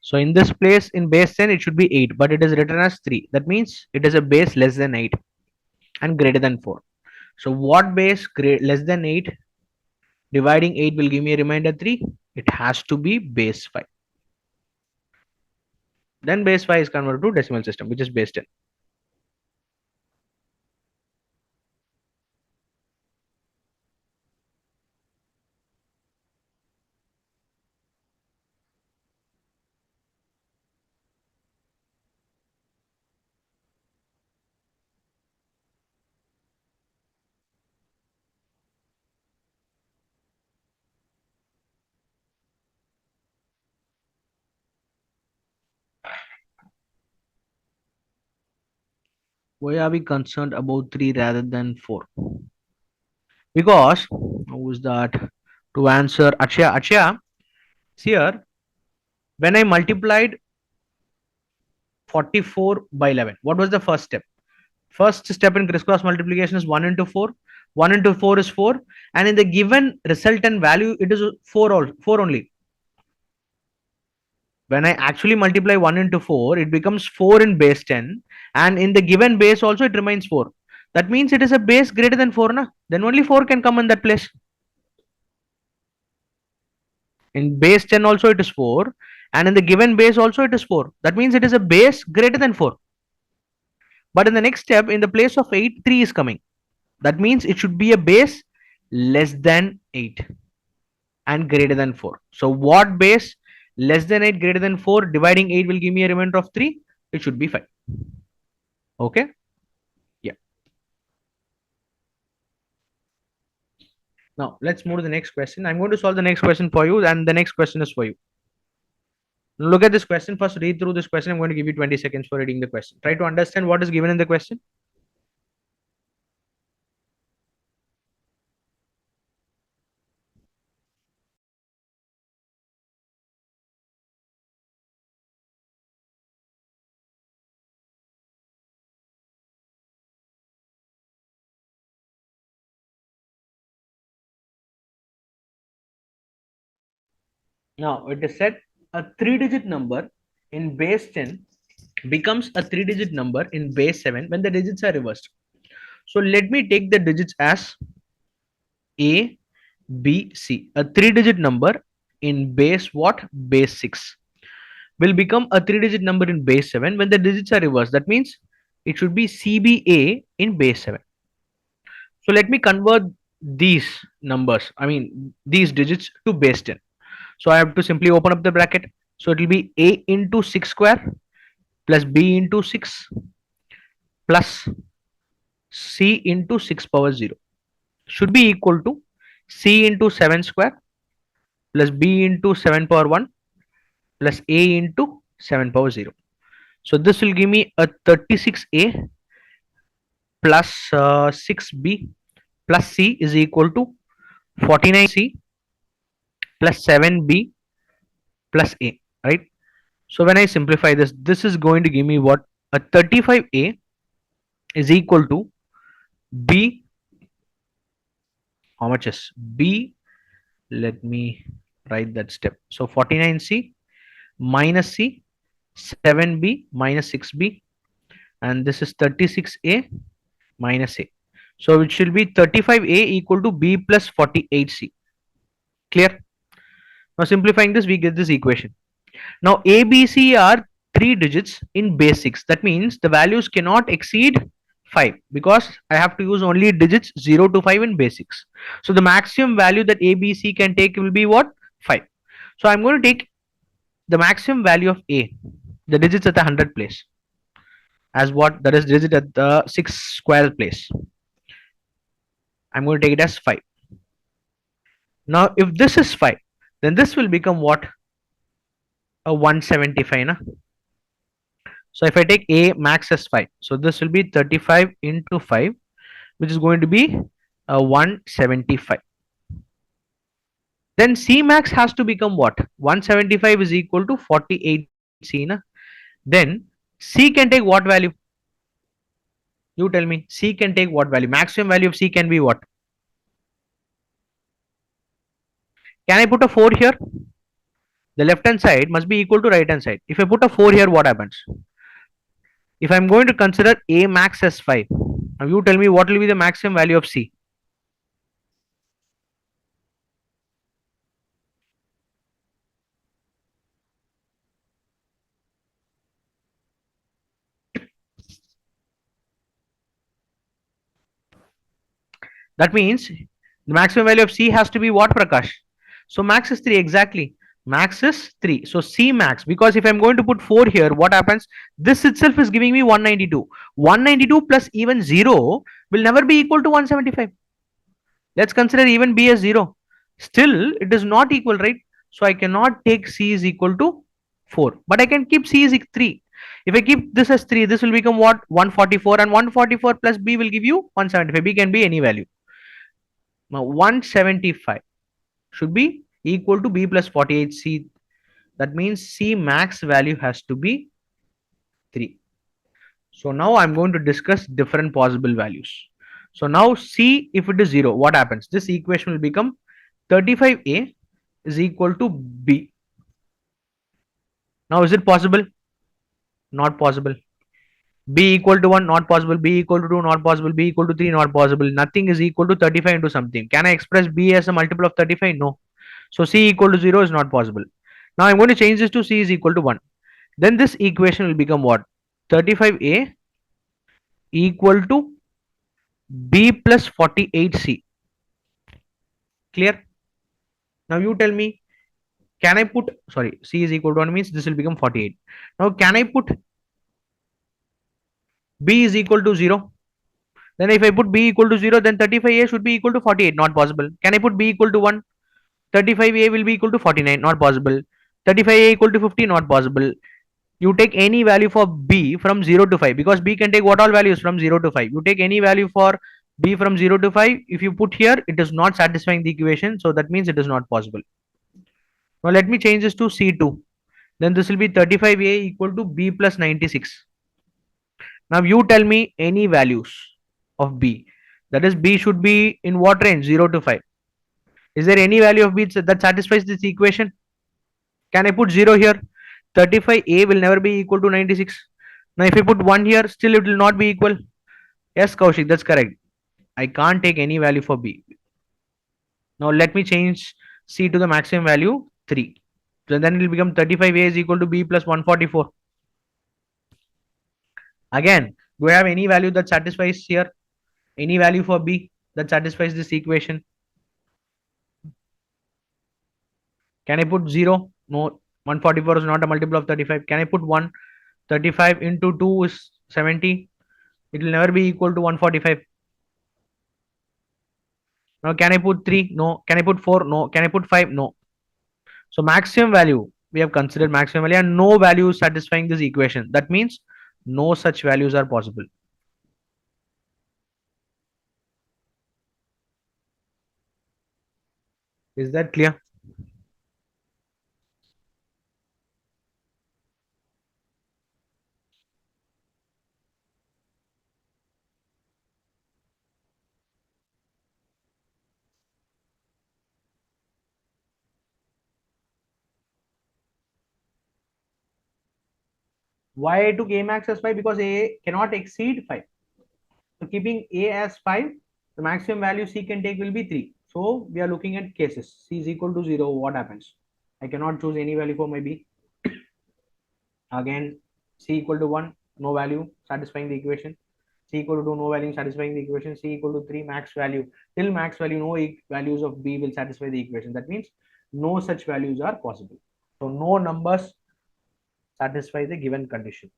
So in this place in base 10 it should be 8, but it is written as 3. That means it is a base less than 8 and greater than 4. So what base less than 8 dividing 8 will give me a remainder 3? It has to be base 5. Then base 5 is converted to decimal system, which is base 10. Why are we concerned about 3 rather than 4? Because, who is that? To answer Achya, see here, when I multiplied 44 by 11, what was the first step? First step in crisscross multiplication is 1 into 4. 1 into 4 is 4. And in the given resultant value, it is 4 only. When I actually multiply 1 into 4, it becomes 4 in base 10. And in the given base also, it remains 4. That means it is a base greater than 4. Na? Then only 4 can come in that place. In base 10 also it is 4. And in the given base also it is 4. That means it is a base greater than 4. But in the next step, in the place of 8, 3 is coming. That means it should be a base less than 8 and greater than 4. So what base less than 8 greater than 4 dividing 8 will give me a remainder of 3? It should be 5. Okay. Yeah. Now let's move to the next question. I'm going to solve the next question for you, and the next question is for you. Look at this question first. Read through this question. I'm going to give you 20 seconds for reading the question. Try to understand what is given in the question. Now it is said a 3-digit number in base 10 becomes a 3-digit number in base 7 when the digits are reversed. So let me take the digits as A, B, C. A 3-digit number in base what? Base 6 will become a 3-digit number in base 7 when the digits are reversed. That means it should be CBA in base 7. So let me convert these numbers, I mean these digits to base 10. So I have to simply open up the bracket. So it will be A into 6 square plus B into 6 plus C into 6 power 0 should be equal to C into 7 square plus B into 7 power 1 plus A into 7 power 0. So this will give me a 36A plus 6B plus C is equal to 49C plus 7B plus A, right? So when I simplify this, this is going to give me what? A 35A is equal to B. How much is B? Let me write that step. So 49C minus C, 7B minus 6B, and this is 36A minus A. So it should be 35A equal to B plus 48C. Clear? Now simplifying this, we get this equation. Now A, B, C are 3 digits in base 6. That means the values cannot exceed 5 because I have to use only digits 0 to 5 in base 6. So the maximum value that A, B, C can take will be what? 5. So I'm going to take the maximum value of A, the digits at the 100 place, as what? That is digit at the 6 square place. I'm going to take it as 5. Now if this is 5, then this will become what? A 175. Na? So if I take A max as 5, so this will be 35 into 5, which is going to be a 175. Then C max has to become what? 175 is equal to 48C. Na? Then C can take what value? You tell me. C can take what value? Maximum value of C can be what? Can I put a 4 here? The left hand side must be equal to right hand side. If I put a 4 here, what happens? If I'm going to consider A max as 5, now you tell me what will be the maximum value of C. That means the maximum value of C has to be what, Prakash? So max is 3 exactly. Max is 3. So C max, because if I'm going to put 4 here, what happens? This itself is giving me 192. 192 plus even 0 will never be equal to 175. Let's consider even B as 0. Still, it is not equal, right? So I cannot take C is equal to 4. But I can keep C is 3. If I keep this as 3, this will become what? 144, and 144 plus b will give you 175. B can be any value. Now 175 should be equal to b plus 48 c. That means c max value has to be 3. So now I'm going to discuss different possible values. So now c, if it is 0, what happens? This equation will become 35a is equal to b. Now is it possible? Not possible. B equal to 1, not possible. B equal to 2, not possible. B equal to 3, not possible. Nothing is equal to 35 into something. Can I express B as a multiple of 35? No. So C equal to 0 is not possible. Now I'm going to change this to C is equal to 1. Then this equation will become what? 35A equal to B plus 48C. Clear? Now you tell me, can I put, sorry, C is equal to 1 means this will become 48. Now can I put B is equal to 0? Then if I put b equal to 0, then 35a should be equal to 48. Not possible. Can I put b equal to 1? 35a will be equal to 49. Not possible. 35a equal to 50. Not possible. You take any value for b from 0 to 5, because b can take what all values from 0 to 5. You take any value for b from 0 to 5. If you put here, it is not satisfying the equation. So that means it is not possible. Now let me change this to C2. Then this will be 35a equal to b plus 96. Now you tell me any values of b. That is, b should be in what range? 0 to 5. Is there any value of b that satisfies this equation? Can I put 0 here? 35a will never be equal to 96. Now if I put 1 here, still it will not be equal. Yes, Kaushik, that's correct. I can't take any value for b. Now let me change c to the maximum value 3. So then it will become 35a is equal to b plus 144. Again, do I have any value that satisfies here? Any value for b that satisfies this equation? Can I put 0? No. 144 is not a multiple of 35. Can I put 1? 35 into 2 is 70. It will never be equal to 145. Now can I put 3? No. Can I put 4? No. Can I put 5? No. So maximum value, we have considered maximum value, and no value satisfying this equation. That means no such values are possible. Is that clear? Why I took a max as 5? Because a cannot exceed 5. So keeping a as 5, the maximum value c can take will be 3. So we are looking at cases. C is equal to 0. What happens? I cannot choose any value for my b. Again, c equal to 1, no value satisfying the equation. C equal to 2, no value satisfying the equation. C equal to 3, max value. Till max value, no values of b will satisfy the equation. That means no such values are possible. So no numbers satisfy the given condition.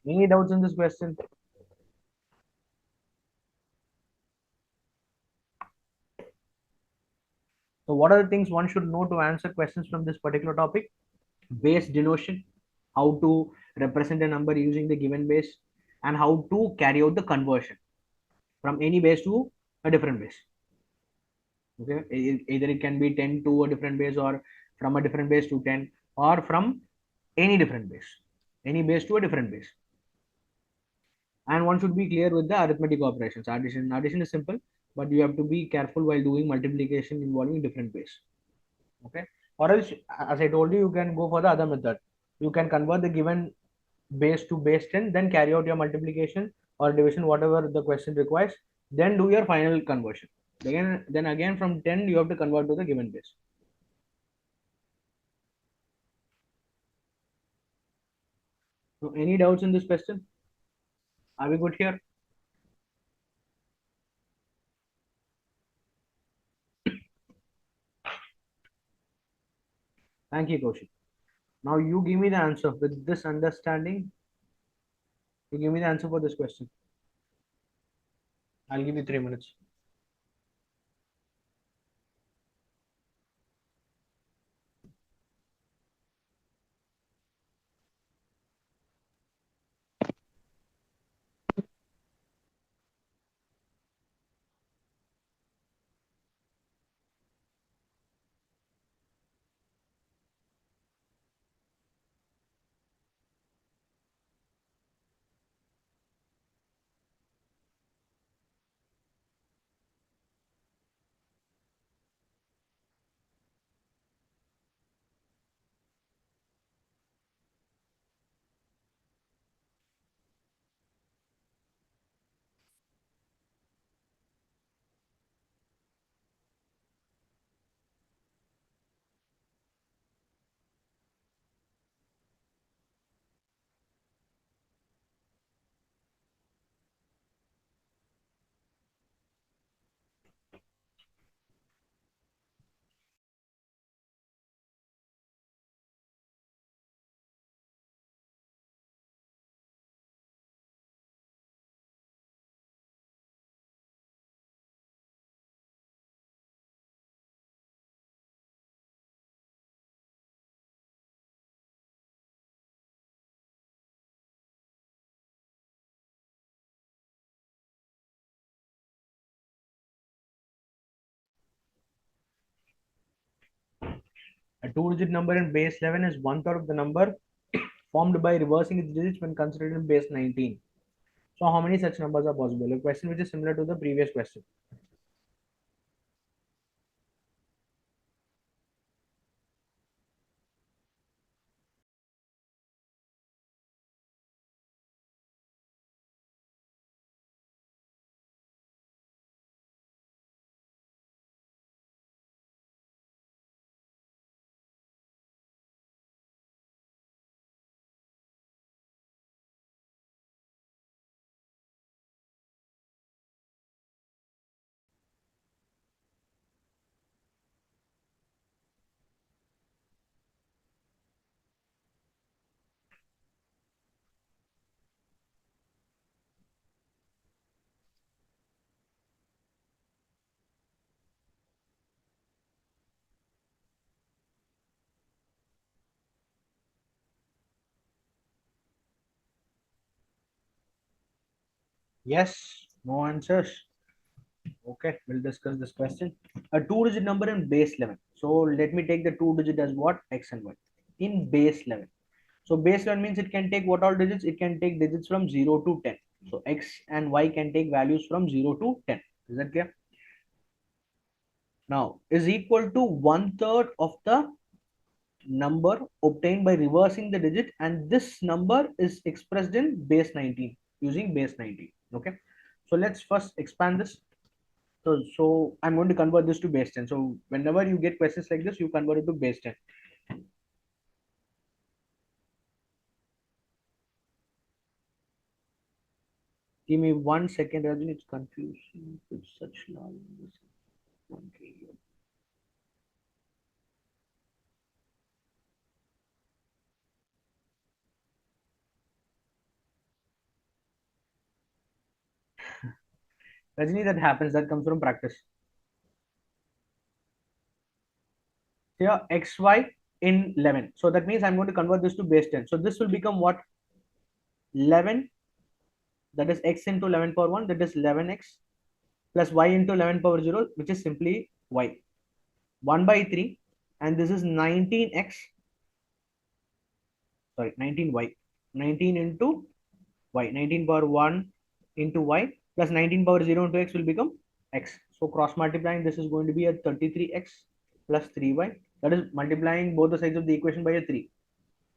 Any doubts in this question? So what are the things one should know to answer questions from this particular topic? Base denotation, how to represent a number using the given base, and how to carry out the conversion from any base to a different base. Okay, either it can be 10 to a different base, or from a different base to 10, or from any different base, any base to a different base. And one should be clear with the arithmetic operations. Addition is simple, but you have to be careful while doing multiplication involving different base. Okay, or else, as I told you, you can go for the other method. You can convert the given base to base 10, then carry out your multiplication or division, whatever the question requires, then do your final conversion. Then again from 10 you have to convert to the given base. So any doubts in this question? Are we good here? Thank you, Kaushik. Now you give me the answer with this understanding. You give me the answer for this question. I'll give you 3 minutes. A two-digit number in base 11 is one third of the number formed by reversing its digits when considered in base 19. So how many such numbers are possible? A question which is similar to the previous question. Yes, no answers. Okay, we'll discuss this question. A two-digit number in base 11. So let me take the two digit as what? X and Y. In base 11. So base 11 means it can take what all digits? It can take digits from 0 to 10. So X and Y can take values from 0 to 10. Is that clear? Now is equal to one third of the number obtained by reversing the digit, and this number is expressed in base 19 using base 19. Okay, so let's first expand this. So I'm going to convert this to base 10. So whenever you get questions like this, you convert it to base 10. Give me 1 second, Rajin. It's confusing with such large numbers. Okay. Rajini, that happens. That comes from practice. Here, xy in 11. So that means I'm going to convert this to base 10. So this will become what? 11, that is x into 11 power 1, that is 11x plus y into 11 power 0, which is simply y. 1 by 3, and this is 19x, sorry, 19y. 19 into y. 19 power 1 into y plus 19 power 0 into x will become x. So cross multiplying, this is going to be a 33x plus 3y. That is multiplying both the sides of the equation by a 3.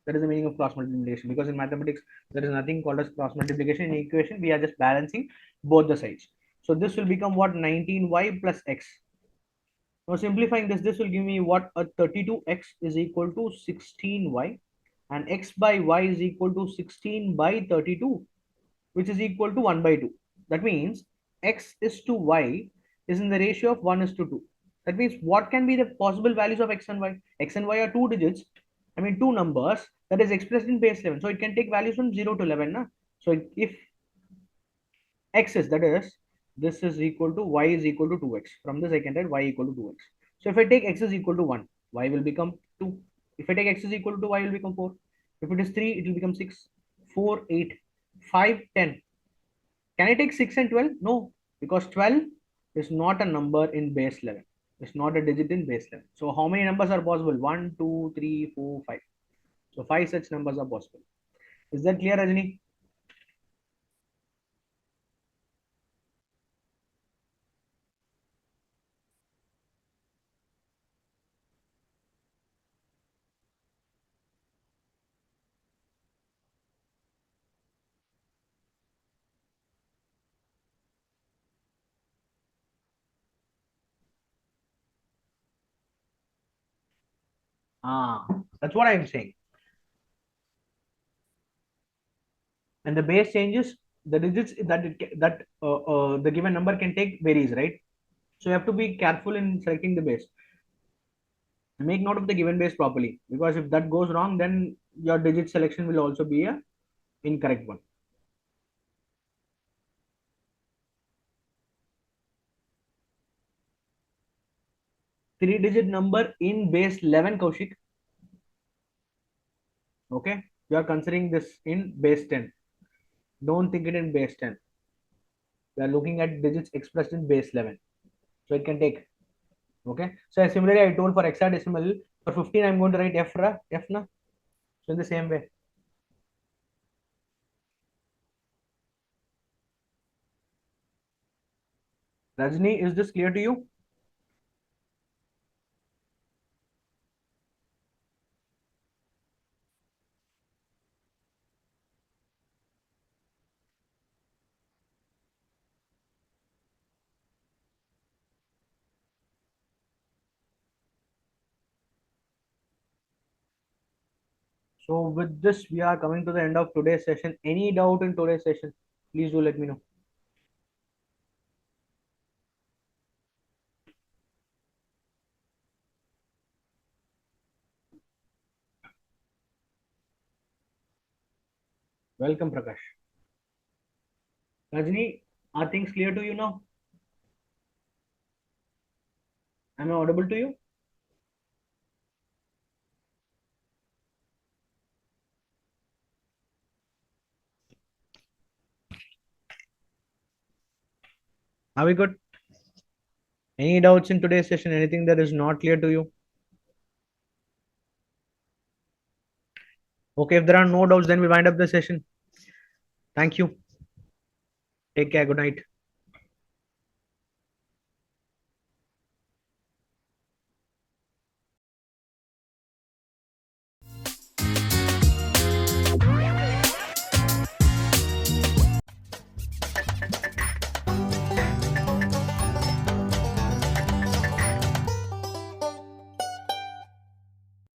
That is the meaning of cross multiplication, because in mathematics there is nothing called as cross multiplication. In equation we are just balancing both the sides. So this will become what? 19y plus x. Now simplifying this, this will give me what? A 32x is equal to 16y, and x by y is equal to 16 by 32. which is equal to 1 by 2. That means x is to y is in the ratio of 1 is to 2. That means what can be the possible values of x and y? X and y are two digits, I mean two numbers that is expressed in base 11. So it can take values from 0 to 11. Na? So if x is, that is, this is equal to y is equal to 2x. From this I can write y equal to 2x. So if I take x is equal to 1, y will become 2. If I take x is equal to 2, y will become 4. If it is 3, it will become 6, 4, 8, 5, 10. Can I take 6 and 12? No, because 12 is not a number in base 11. It's not a digit in base 11. So how many numbers are possible? 1, 2, 3, 4, 5. So 5 such numbers are possible. Is that clear, Rajni? Ah, that's what I'm saying. And the base changes, the digits that the given number can take varies, right? So you have to be careful in selecting the base. Make note of the given base properly, because if that goes wrong, then your digit selection will also be a incorrect one. Three-digit number in base 11, Kaushik. Okay, you are considering this in base 10. Don't think it in base 10. We are looking at digits expressed in base 11. So it can take. Okay. So similarly, I told for hexadecimal, for 15, I'm going to write F na. So in the same way. Rajni, is this clear to you? So with this, we are coming to the end of today's session. Any doubt in today's session? Please do let me know. Welcome, Prakash. Rajni, are things clear to you now? Am I audible to you? Are we good? Any doubts in today's session? Anything that is not clear to you? Okay, if there are no doubts, then we wind up the session. Thank you. Take care. Good night.